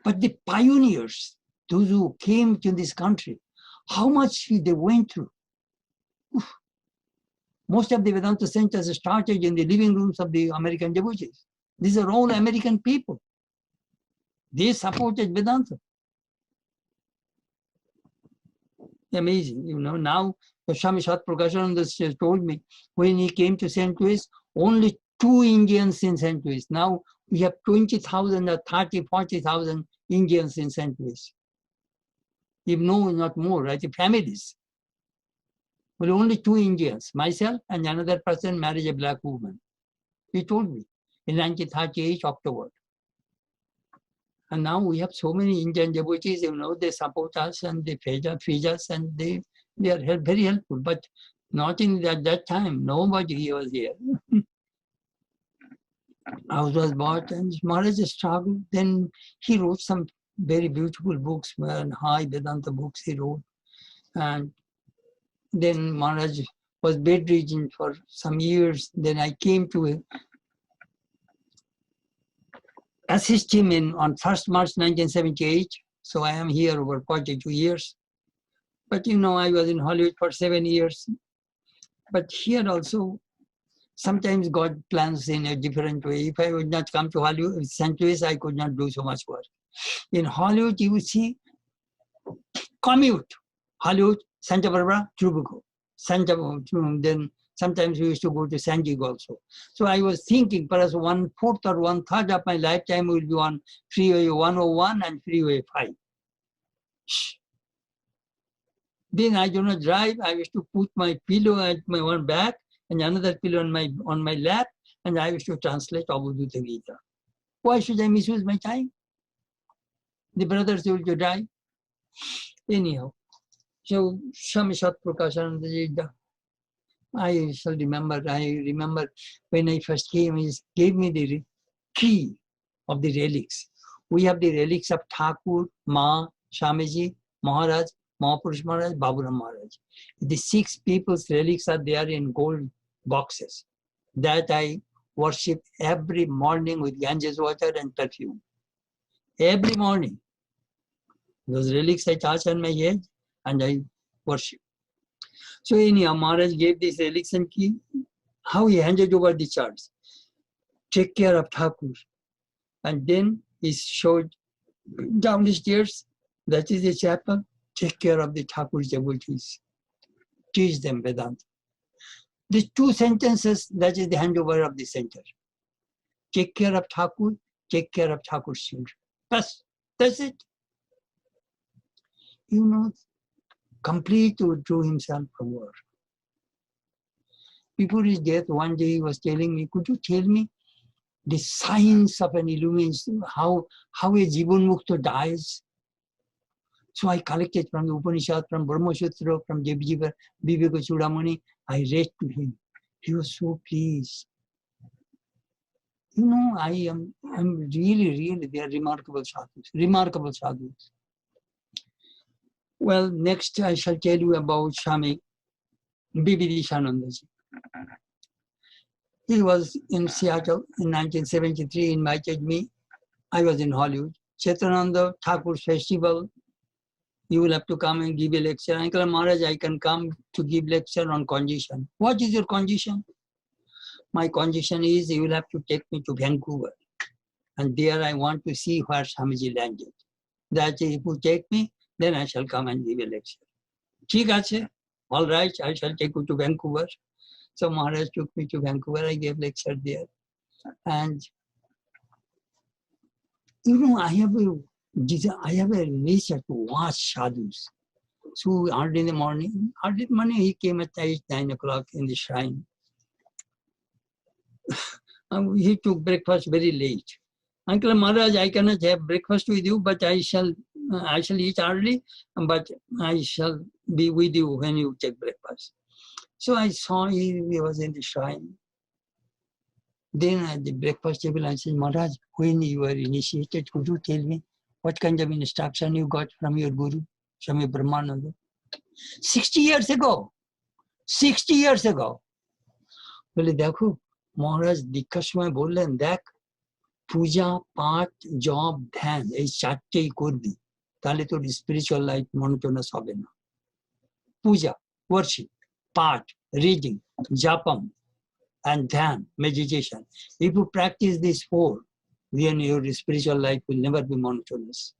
But the pioneers, those who came to this country, how much they went through. Oof. Most of the Vedanta centers started in the living rooms of the American devotees. These are all American people. They supported Vedanta. Amazing, you know. Now, Swami Satprakashananda told me, when he came to St. Louis, only 2 Indians in St. Louis. Now we have 20,000 or 30, 40,000 Indians in St. Louis. If no, not more, right? The families. But only 2 Indians, myself and another person married a black woman. He told me in 1938, October. And now we have so many Indian devotees, you know, they support us and they feed us and they are very helpful. But not in that time, nobody was here. House was bought and Maharaj struggled. Then he wrote some very beautiful books, high Vedanta books he wrote. And then Maharaj was bedridden for some years. Then I came to assist him on 1st March 1978. So I am here over 42 years. But you know, I was in Hollywood for 7 years. But here also, Sometimes God plans in a different way. If I would not come to Hollywood, St. Louis, I could not do so much work. In Hollywood, you would see commute. Hollywood, Santa Barbara, Trubuco. Then sometimes we used to go to San Diego also. So I was thinking perhaps 1/4 or 1/3 of my lifetime will be on Freeway 101 and Freeway 5. Then I do not drive. I used to put my pillow at my one back and another pillow on my lap, and I used to translate Abhudhuta Gita. Why should I misuse my time? The brothers will to die. Anyhow, so Swami Chetanananda, I shall remember. I remember when I first came, he gave me the key of the relics. We have the relics of Thakur, Ma, Swamiji, Maharaj, Mahapurush Maharaj, Baburam Maharaj. The 6 people's relics are there in gold boxes that I worship every morning with Ganges water and perfume. Every morning. Those relics I touch on my head and I worship. So anyhow, Maharaj gave this relics and key. How he handed over the charts. Take care of Thakur. And then he showed down the stairs. That is the chapel. Take care of the Thakur's devotees. Teach them Vedanta. These 2 sentences, that is the handover of the center. Take care of Thakur, take care of Thakur's children. That's it. You know, complete withdrew himself from work. Before his death, one day he was telling me, could you tell me the science of an illumination, how a Jivan Mukta dies? So I collected from the Upanishad, from Brahma Sutra, from Viveka Chudamani. I read to him. He was so pleased. You know, I'm really, they are remarkable sadhus. Well, next I shall tell you about Swami Vivedishanandaji. He was in Seattle in 1973, he invited me. I was in Hollywood. Chetananda Thakur's festival, you will have to come and give a lecture. Uncle Maharaj, I can come to give lecture on condition. What is your condition? My condition is you will have to take me to Vancouver. And there I want to see where Swamiji landed. That if you take me, then I shall come and give a lecture. Theek ache, all right, I shall take you to Vancouver. So Maharaj took me to Vancouver, I gave lecture there. And you know, I have a nature to watch sadhus. So early in the morning, he came at 9 o'clock in the shrine. He took breakfast very late. Uncle Maharaj, I cannot have breakfast with you, but I shall eat early, but I shall be with you when you take breakfast. So I saw he was in the shrine. Then at the breakfast table, I said, Maharaj, when you were initiated, could you tell me what kind of instruction you got from your Guru, Swami Brahmananda? 60 years ago. 60 years ago. Well, देखो, Maharaj दीक्षा समय बोलें, देख, पूजा, पाठ, job, ध्यान, ये चारटेই করবি, তাহলে তোর spiritual life monotonous হবে না. Puja, worship, path, reading, japam, and dhyan, meditation. If you practice these 4, then your spiritual life will never be monotonous.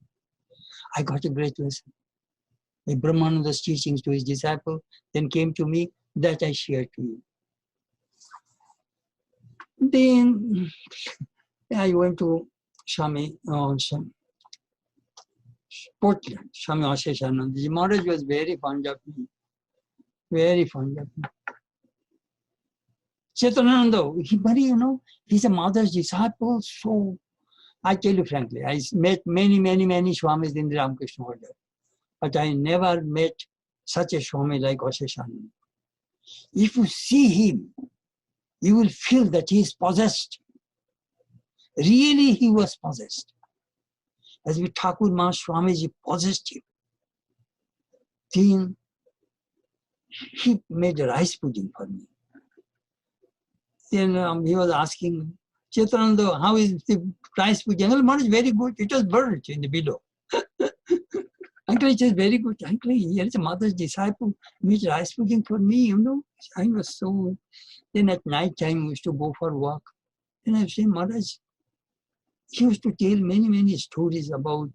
I got a great lesson. Brahmananda's teachings to his disciple then came to me, that I shared to you. Then I went to Swami Portland, Swami Chetanananda. Maharaj was very fond of me. Very fond of me. Chetanananda, but you know, he's a mother's disciple, so I tell you frankly, I met many Swamis in the Ramakrishna order, but I never met such a Swami like Chetanananda. If you see him, you will feel that he is possessed. Really, he was possessed. As with Thakur Maha Swamiji possessed him. Then he made a rice pudding for me. Then he was asking, Chetananda, how is the rice pudding? Well, Maharaj, very good. It was burnt in the below. Uncle, it is very good. Uncle, here is a mother's disciple, which rice cooking for me, you know. I was so. Then at night time, we used to go for walk. Then I say, Maharaj, he used to tell many, many stories about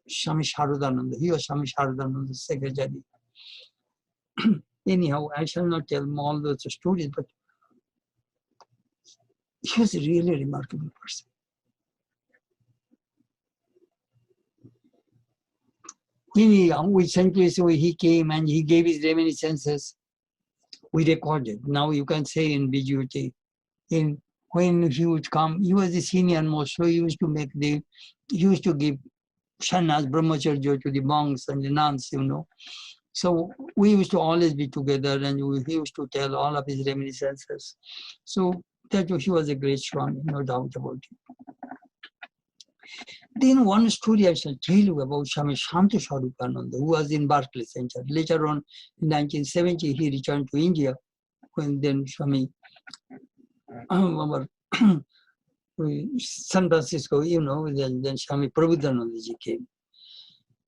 Swami Chetanananda. He was Swami Chetananda's secretary. Anyhow, I shall not tell all those stories, but he was a really remarkable person. Anyhow, recently, so he came and he gave his reminiscences. We recorded. Now you can say in BGUT, when he would come, he was the senior most, so he used to give sannyas, brahmacharya to the monks and the nuns, you know. So we used to always be together, and he used to tell all of his reminiscences. So that he was a great Swami, no doubt about it. Then one story I shall tell you about Swami Sarvapriyananda, who was in Berkeley Center. Later on, in 1970, he returned to India, when then Swami San Francisco, you know, then Swami Prabhudanandaji came.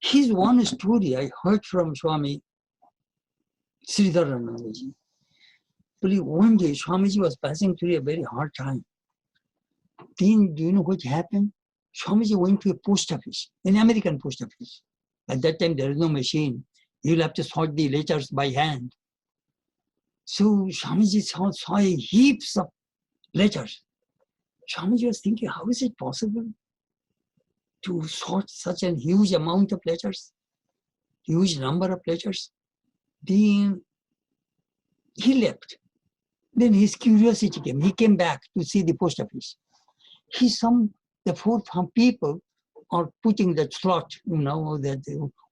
His one story I heard from Swami Sridharanandaji. One day, Swamiji was passing through a very hard time. Then, do you know what happened? Swamiji went to a post office, an American post office. At that time, there is no machine. You'll have to sort the letters by hand. So Swamiji saw heaps of letters. Swamiji was thinking, how is it possible to sort such a huge amount of letters, huge number of letters? Then he left. Then his curiosity came. He came back to see the post office. He saw the four people are putting that slot, you know, that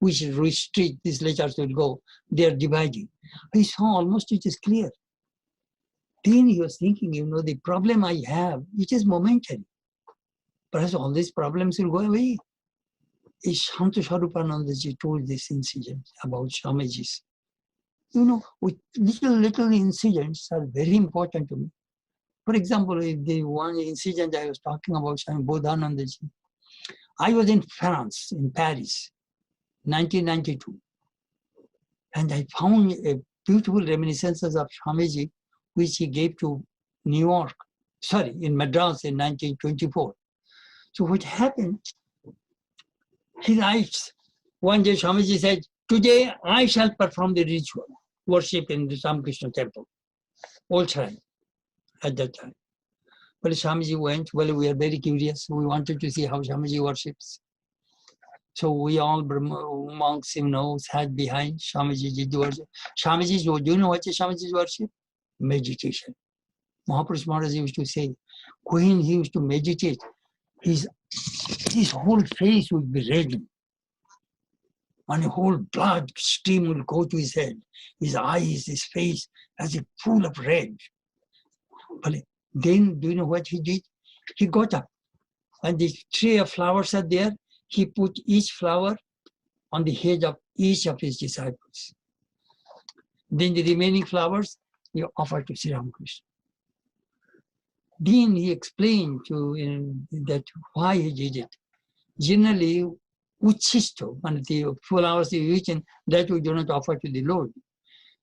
which street these letters will go. They are dividing. He saw almost it is clear. Then he was thinking, you know, the problem I have, it is momentary. Perhaps all these problems will go away. Shanta Sarvapriyanandaji told this incident about Swamiji's. You know, with little incidents are very important to me. For example, the one incident I was talking about, Swami Bodhanandaji. I was in France, in Paris, 1992. And I found a beautiful reminiscences of Swamiji, which he gave to New York, in Madras in 1924. So what happened, he writes, one day Swamiji said, today I shall perform the ritual, worship in the Ramakrishna temple, old shrine at that time. Well, Swamiji went, well, we are very curious. We wanted to see how Swamiji worships. So we all monks, you know, sat behind Swamiji did worship. Swamiji, do you know what is Swamiji's worship? Meditation. Mahapurush Maharaj used to say, when he used to meditate, his whole face would be red. And a whole blood stream will go to his head. His eyes, his face, as if full of red. But then, do you know what he did? He got up, and the tray of flowers are there. He put each flower on the head of each of his disciples. Then the remaining flowers, he offered to Sri Ramakrishna. Then he explained that why he did it. Generally, uchisto, and the flowers he eaten, that we do not offer to the Lord.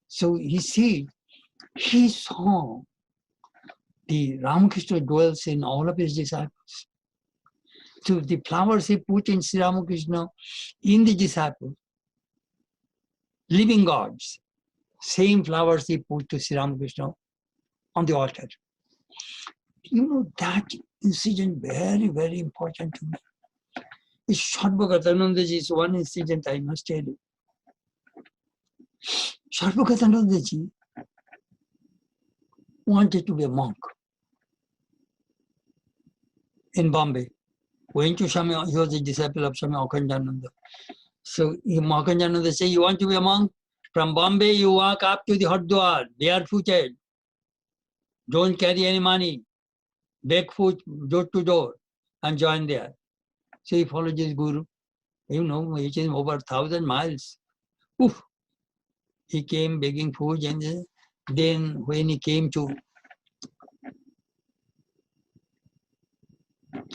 So he said, he saw the Ramakrishna dwells in all of his disciples. So the flowers he put in Sri Ramakrishna, in the disciples, living gods, same flowers he put to Sri Ramakrishna on the altar. You know, that incident very, very important to me. Sarvapriyanandaji is one incident I must tell you. Sarvapriyanandaji wanted to be a monk in Bombay. Went to Swami, he was a disciple of Swami Akhandananda. So Akhandananda said, you want to be a monk? From Bombay, you walk up to the Hardwar, barefooted. Don't carry any money. Barefoot, door to door, and join there. So he followed his guru. You know, it is over 1,000 miles. Oof. He came begging food, and then when he came to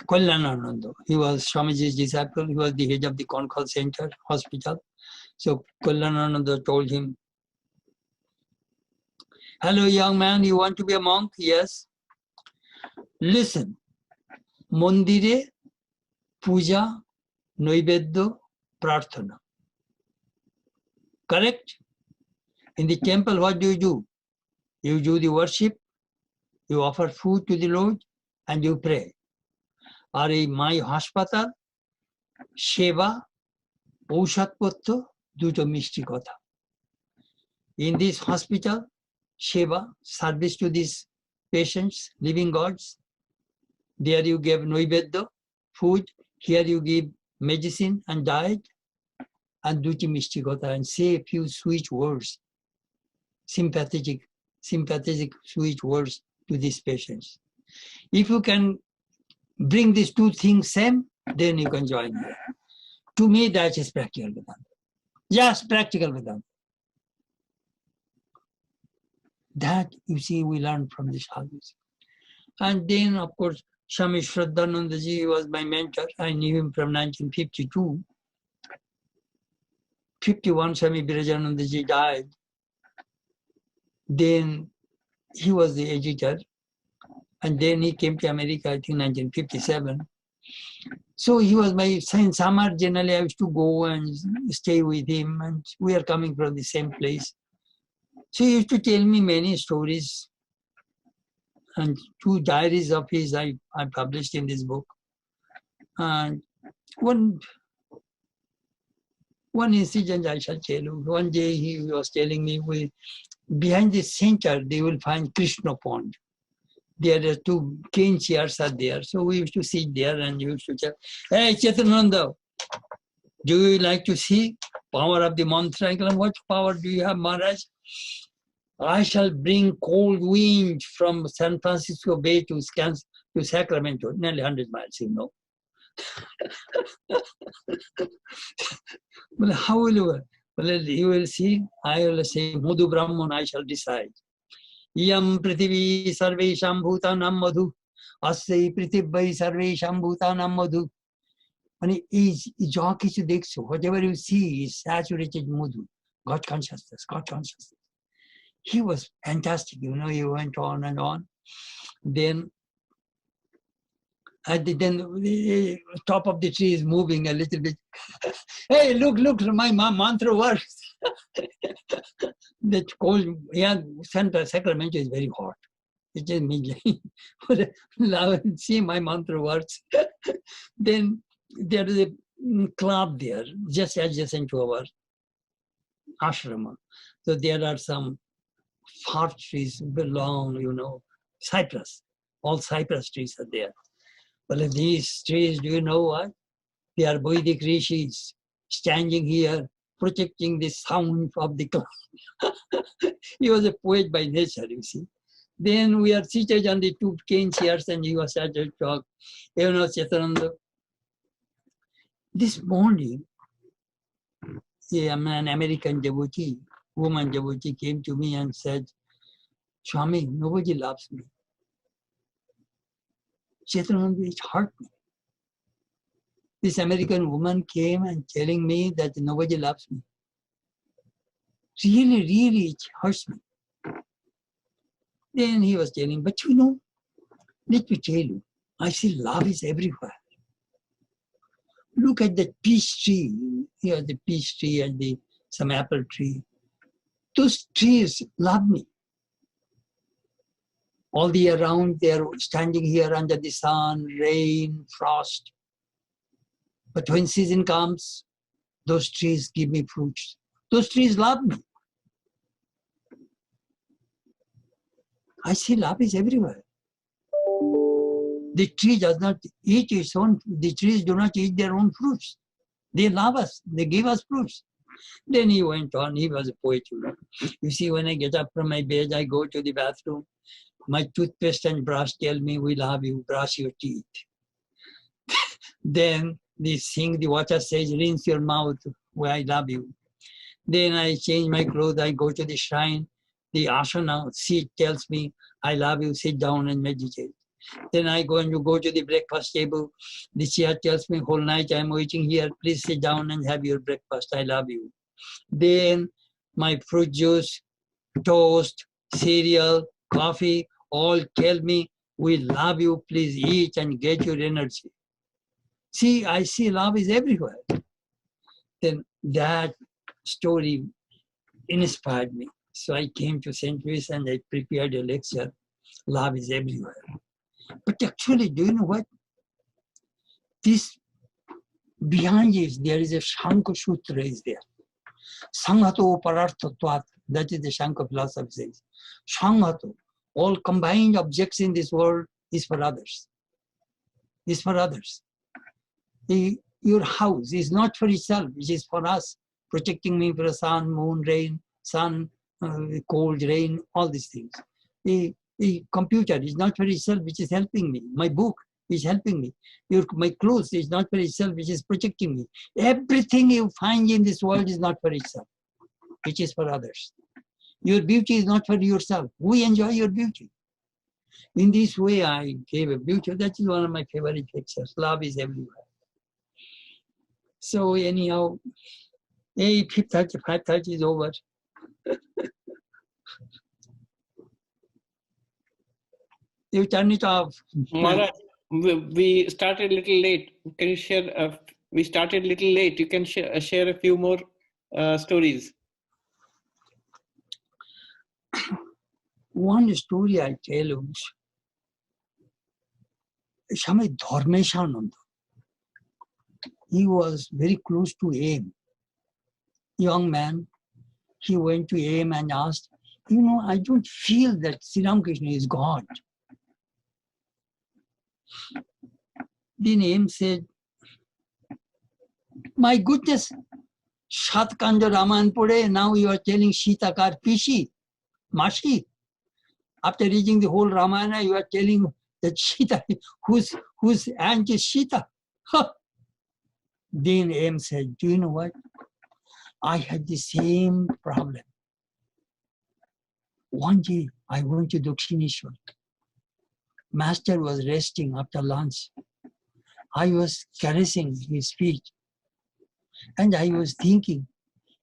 Kalyanananda. He was Swamiji's disciple. He was the head of the Concall Center Hospital. So Kalyanananda told him, "Hello, young man, you want to be a monk?" "Yes." "Listen, Mondire, puja, noivedya, prarthana. Correct? In the temple, what do? You do the worship, you offer food to the Lord, and you pray. Or in my hospital, Sheva, Aushatpotto, duto mishti kotha. In this hospital, Sheva, service to these patients, living gods. There you give noivedya, food. Here you give medicine and diet, and duti mishti kotha, and say a few sweet words, sympathetic sweet words to these patients. If you can bring these two things same, then you can join here." To me, that is practical Vedanta. Yes, practical Vedanta. That, you see, we learn from the sadhus. And then, of course, Swami Chetanananda ji was my mentor. I knew him from 1952. 51, Swami Virajananda ji died. Then he was the editor. And then he came to America, I think 1957. So he was my son. Summer, generally I used to go and stay with him, and we are coming from the same place. So he used to tell me many stories, and 2 diaries of his I published in this book. And one incident I shall tell you. One day he was telling me, behind the center they will find Krishna pond. There are 2 cane chairs are there. So we used to sit there and we used to tell, "Hey, Chetanananda, do you like to see power of the mantra?" "What power do you have, Maharaj?" "I shall bring cold wind from San Francisco Bay to Sacramento," nearly 100 miles, you know. Well, how will you? Well, you will see. I will say, "Madhu Brahman, I shall decide. Yam Prithivi Sarvesham Bhutanam Madhu. Asya Prithibai Sarvesham Bhutanam Madhu." And whatever you see is saturated Madhu, God consciousness, God consciousness. He was fantastic, you know. He went on and on. Then the top of the tree is moving a little bit. "Hey, look, my mantra works." That cold, yeah, Sacramento is very hot. It is midnight. See, my mantra works. Then there is a club there, just adjacent to our ashrama. So there are some far trees, long, you know, cypress. All cypress trees are there. Well, these trees, do you know what? They are Vedic rishis standing here, protecting the sound of the cloud. He was a poet by nature, you see. Then we are seated on the 2 cane chairs, and he was started to talk. You know, Chetananda, this morning, an American devotee, woman devotee, came to me and said, "Swami, nobody loves me." Chetananda, it hurt me. This American woman came and telling me that nobody loves me. Really, it hurts me. Then he was telling, "But you know, let me tell you, I see love is everywhere. Look at the peach tree. Here, the peach tree and some apple tree. Those trees love me. All the year round, they are standing here under the sun, rain, frost. But when season comes, those trees give me fruits. Those trees love me. I see love is everywhere. The tree does not eat its own, the trees do not eat their own fruits. They love us, they give us fruits." Then he went on, he was a poet, you know. "You see, when I get up from my bed, I go to the bathroom. My toothpaste and brush tell me, 'We love you, brush your teeth.' Then the water says, 'Rinse your mouth, where I love you.' Then I change my clothes, I go to the shrine. The asana seat tells me, 'I love you, sit down and meditate.' Then I go to the breakfast table. The chair tells me, whole night I'm waiting here. Please sit down and have your breakfast. I love you. Then my fruit juice, toast, cereal, coffee, all tell me, we love you. Please eat and get your energy. See, I see love is everywhere. Then that story inspired me. So I came to St. Louis and I prepared a lecture. Love is everywhere. But actually, do you know what? This behind this, there is a Shankar Sutra is there. Sanghato pararthatvat. That is the Shankar philosophy says. Sanghato, all combined objects in this world is for others. Is for others. Your house is not for itself, it is for us, protecting me from sun, moon, rain, sun, cold, rain, all these things. The computer is not for itself, which is helping me. My book is helping me. My clothes is not for itself, which is protecting me. Everything you find in this world is not for itself, which is for others. Your beauty is not for yourself. We enjoy your beauty. In this way, I gave a beauty. That is one of my favorite pictures. Love is everywhere. So anyhow, 5:30 is over. You turn it off. Maharaj, we started a little late. Can you share? We started a little late. You can share a few more stories. One story I tell you. Swami Chetanananda. He was very close to AIM. Young man, he went to AIM and asked, I don't feel that Sri Ramakrishna is God. Then AIM said, my goodness, Shatkanda Raman Pure, now you are telling Shitakar Pishi, Mashi. After reading the whole Ramayana, you are telling that Sita, whose aunt is Sita. Then AIM said, do you know what? I had the same problem. One day, I went to Dakshineshwar. Master was resting after lunch. I was caressing his feet. And I was thinking,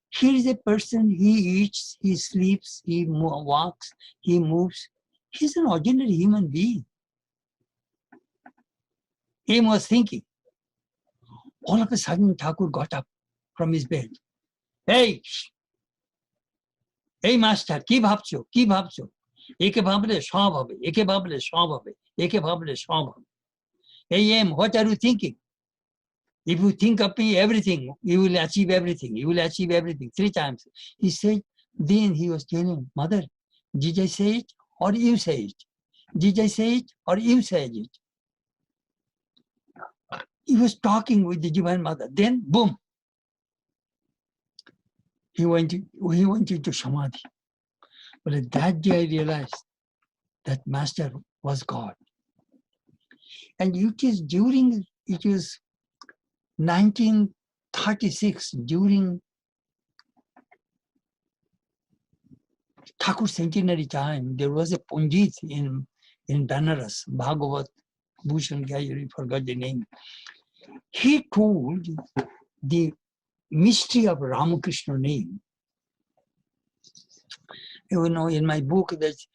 here is a person, he eats, he sleeps, he walks, he moves. He's an ordinary human being. He was thinking. All of a sudden, Thakur got up from his bed. Hey, master, ki bhabcho, ki bhabcho. Eke bhable shab hobe, eke bhable shab hobe, eke bhable shab hobe. Hey, AIM, what are you thinking? If you think of me, everything, you will achieve everything. You will achieve everything 3 times. He said, then he was telling, Mother, did I say it or you say it? Did I say it or you said it? He was talking with the Divine Mother. Then, boom, he went into Samadhi. But at that day I realized that Master was God. And it was 1936, during Thakur centenary time, there was a Pandit in Banaras, Bhagavat Bhushan guy, I forgot the name. He told the mystery of Ramakrishna name. In my book, that's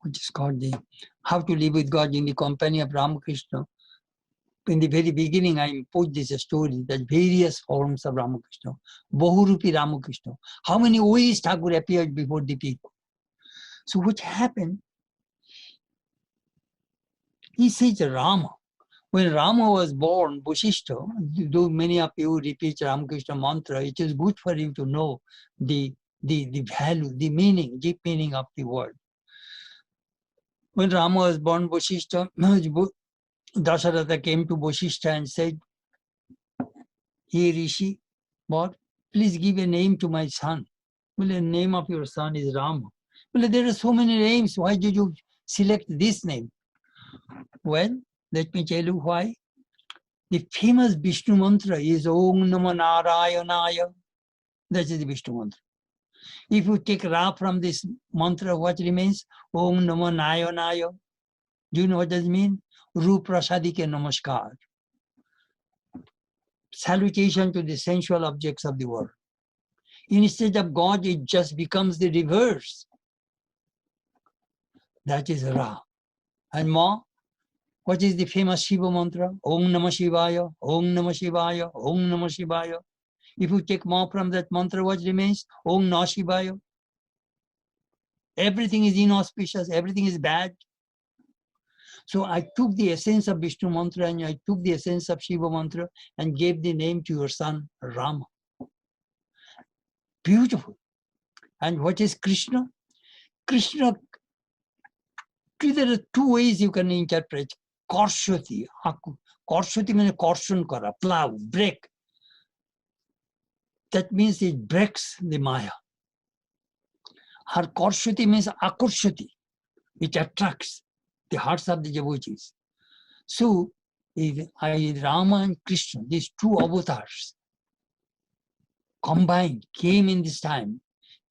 which is called the How to Live with God in the Company of Ramakrishna. In the very beginning, I put this story that various forms of Ramakrishna, Bahurupi Ramakrishna, how many ways Thakur appeared before the people. So what happened? He says Rama. When Rama was born, Vasishtha, though many of you repeat Ramakrishna mantra, it is good for you to know the value, the meaning, deep meaning of the word. When Rama was born, Vasishtha, Dasharatha came to Vasishtha and said, hey Rishi, what? Please give a name to my son. Well, the name of your son is Rama. Well, there are so many names. Why did you select this name? Well, let me tell you why. The famous Vishnu mantra is Om Namo Narayanaya. That is the Vishnu mantra. If you take Ra from this mantra, what remains? Om Namo Nayo Nayo. Do you know what does it mean? Ru Prasadike Namaskar. Salutation to the sensual objects of the world. Instead of God, it just becomes the reverse. That is Ra. And Ma, what is the famous Shiva mantra? Om Namah Shivaya, Om Namah Shivaya, Om Namah Shivaya. If you take Ma from that mantra, what remains? Om Namah Shivaya. Everything is inauspicious, everything is bad. So I took the essence of Vishnu mantra and I took the essence of Shiva mantra and gave the name to your son, Rama. Beautiful. And what is Krishna? Krishna, there are two ways you can interpret. Korshati. Korshati means korshan kara, plow, break. That means it breaks the Maya. Her Korshati means akurshati. It attracts the hearts of the devotees. So, Rama and Krishna, these two avatars, combined, came in this time.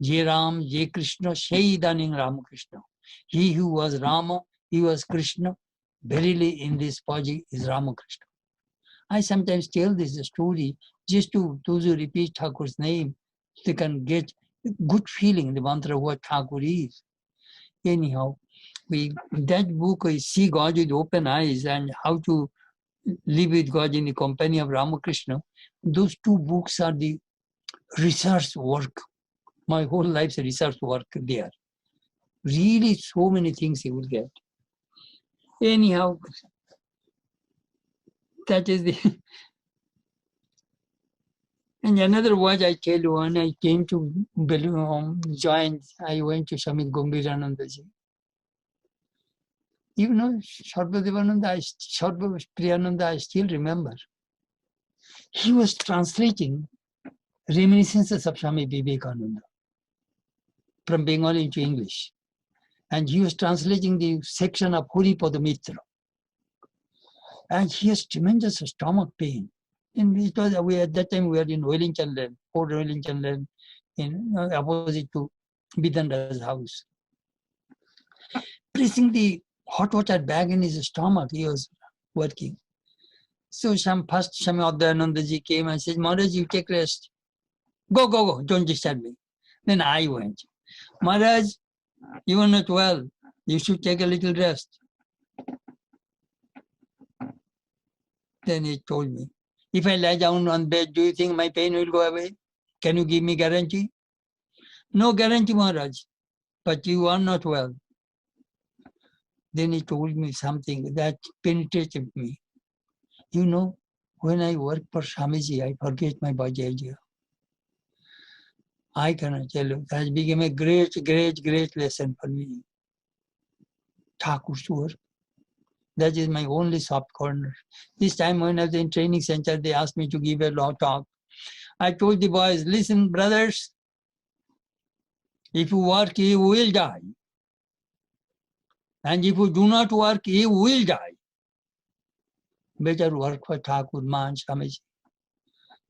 Jai Ram, Jai Krishna, Shaidaning Ramakrishna. He who was Rama, he was Krishna. Verily in this Paji is Ramakrishna. I sometimes tell this story just to those who repeat Thakur's name, they can get a good feeling, the mantra of what Thakur is. Anyhow, that book is See God with Open Eyes and How to Live with God in the Company of Ramakrishna. Those two books are the research work. My whole life's research work there. Really, so many things you will get. Anyhow, that is the. And another was I tell you, when I came to join, I went to Swami Gambhiranandaji. You know, Sarvapriyananda, I still remember. He was translating Reminiscences of Swami Vivekananda from Bengali into English. And he was translating the section of Haripada Mitra. And he has tremendous stomach pain. And it was, at that time we were in Wellington Land, Port Wellington Land, in opposite to Bidanda's house. Pressing the hot water bag in his stomach, he was working. So first Swami Advayanandaji came and said, Maharaj, you take rest. Go, don't disturb me. Then I went. Maharaj, you are not well. You should take a little rest. Then he told me, if I lie down on bed, do you think my pain will go away? Can you give me guarantee? No guarantee, Maharaj, but you are not well. Then he told me something that penetrated me. You know, when I work for Swamiji, I forget my body idea. I cannot tell you, that became a great lesson for me. Thakur's work. That is my only soft corner. This time when I was in training center, they asked me to give a law talk. I told the boys, listen, brothers, if you work, you will die. And if you do not work, you will die. Better work for Thakur, Man, Swamiji.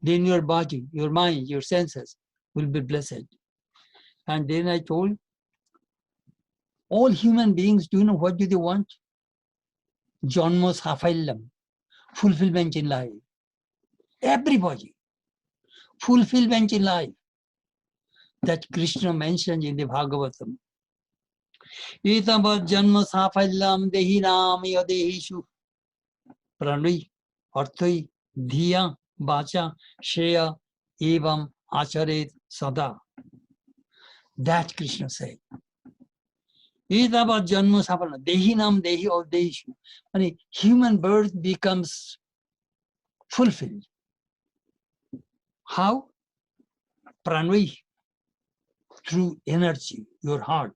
Then your body, your mind, your senses will be blessed. And then I told, all human beings, do you know what do they want? Janma Safailam, fulfillment in life. Everybody, fulfillment in life. That Krishna mentioned in the Bhagavatam. Itabat janma safailam dehinam yadehishu pranui arthai dhiya vacha shreya evam acharet sada. That Krishna said. Itabat janma safailam dehinam dehi or dehishu. And human birth becomes fulfilled. How? Pranui, through energy, your heart.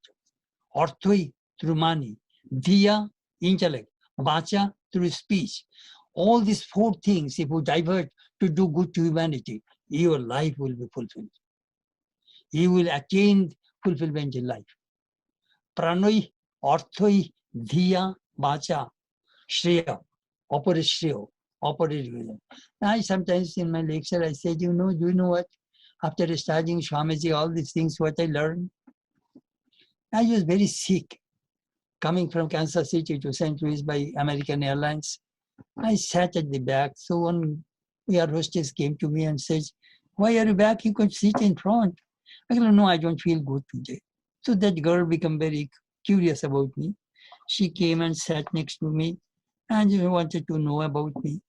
Arthoi, through money. Dhiya, intellect. Vacha, through speech. All these four things, if you divert to do good to humanity, your life will be fulfilled. You will attain fulfillment in life. Pranoi, Arthoi, Dhiya, Vacha, Shreya, opposite Shreya, opposite vision. I sometimes in my lecture, I said, do you know what? After studying Swamiji, all these things, what I learned, I was very sick. Coming from Kansas City to St. Louis by American Airlines, I sat at the back. So one air hostess came to me and says, "Why are you back? You could sit in front." I go, "No, I don't feel good today." So that girl became very curious about me. She came and sat next to me and she wanted to know about me.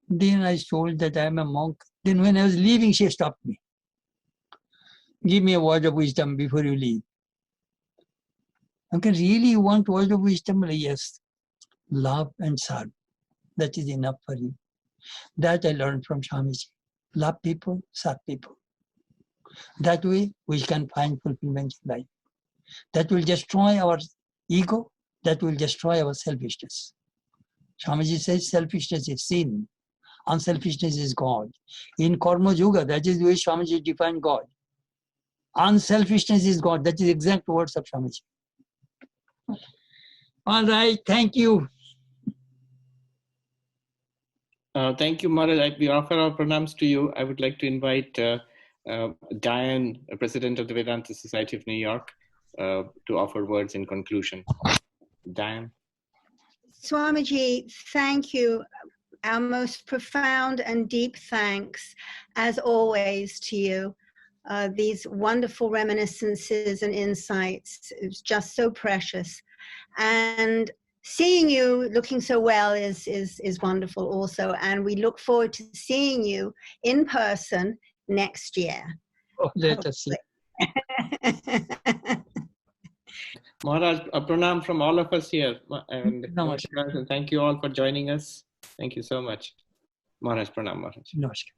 Then I told that I am a monk. Then when I was leaving, she stopped me. "Give me a word of wisdom before you leave." Okay, really you want word of wisdom? Yes. Love and serve. That is enough for you. That I learned from Swamiji. Love people, serve people. That way we can find fulfillment in life. That will destroy our ego. That will destroy our selfishness. Swamiji says selfishness is sin. Unselfishness is God. In Karma Yoga, that is the way Swamiji defined God. Unselfishness is God. That is exact words of Swamiji. All right, thank you. Thank you, Maharaj. We offer our pranams to you. I would like to invite Diane, President of the Vedanta Society of New York, to offer words in conclusion. Diane. Swamiji, thank you. Our most profound and deep thanks, as always, to you. These wonderful reminiscences and insights, it's just so precious. And seeing you looking so well is wonderful also. And we look forward to seeing you in person next year. Oh, let us see. Maharaj, a pranam from all of us here. And Namaskar. Thank you all for joining us. Thank you so much. Maharaj, pranam, Maharaj. Namaskar.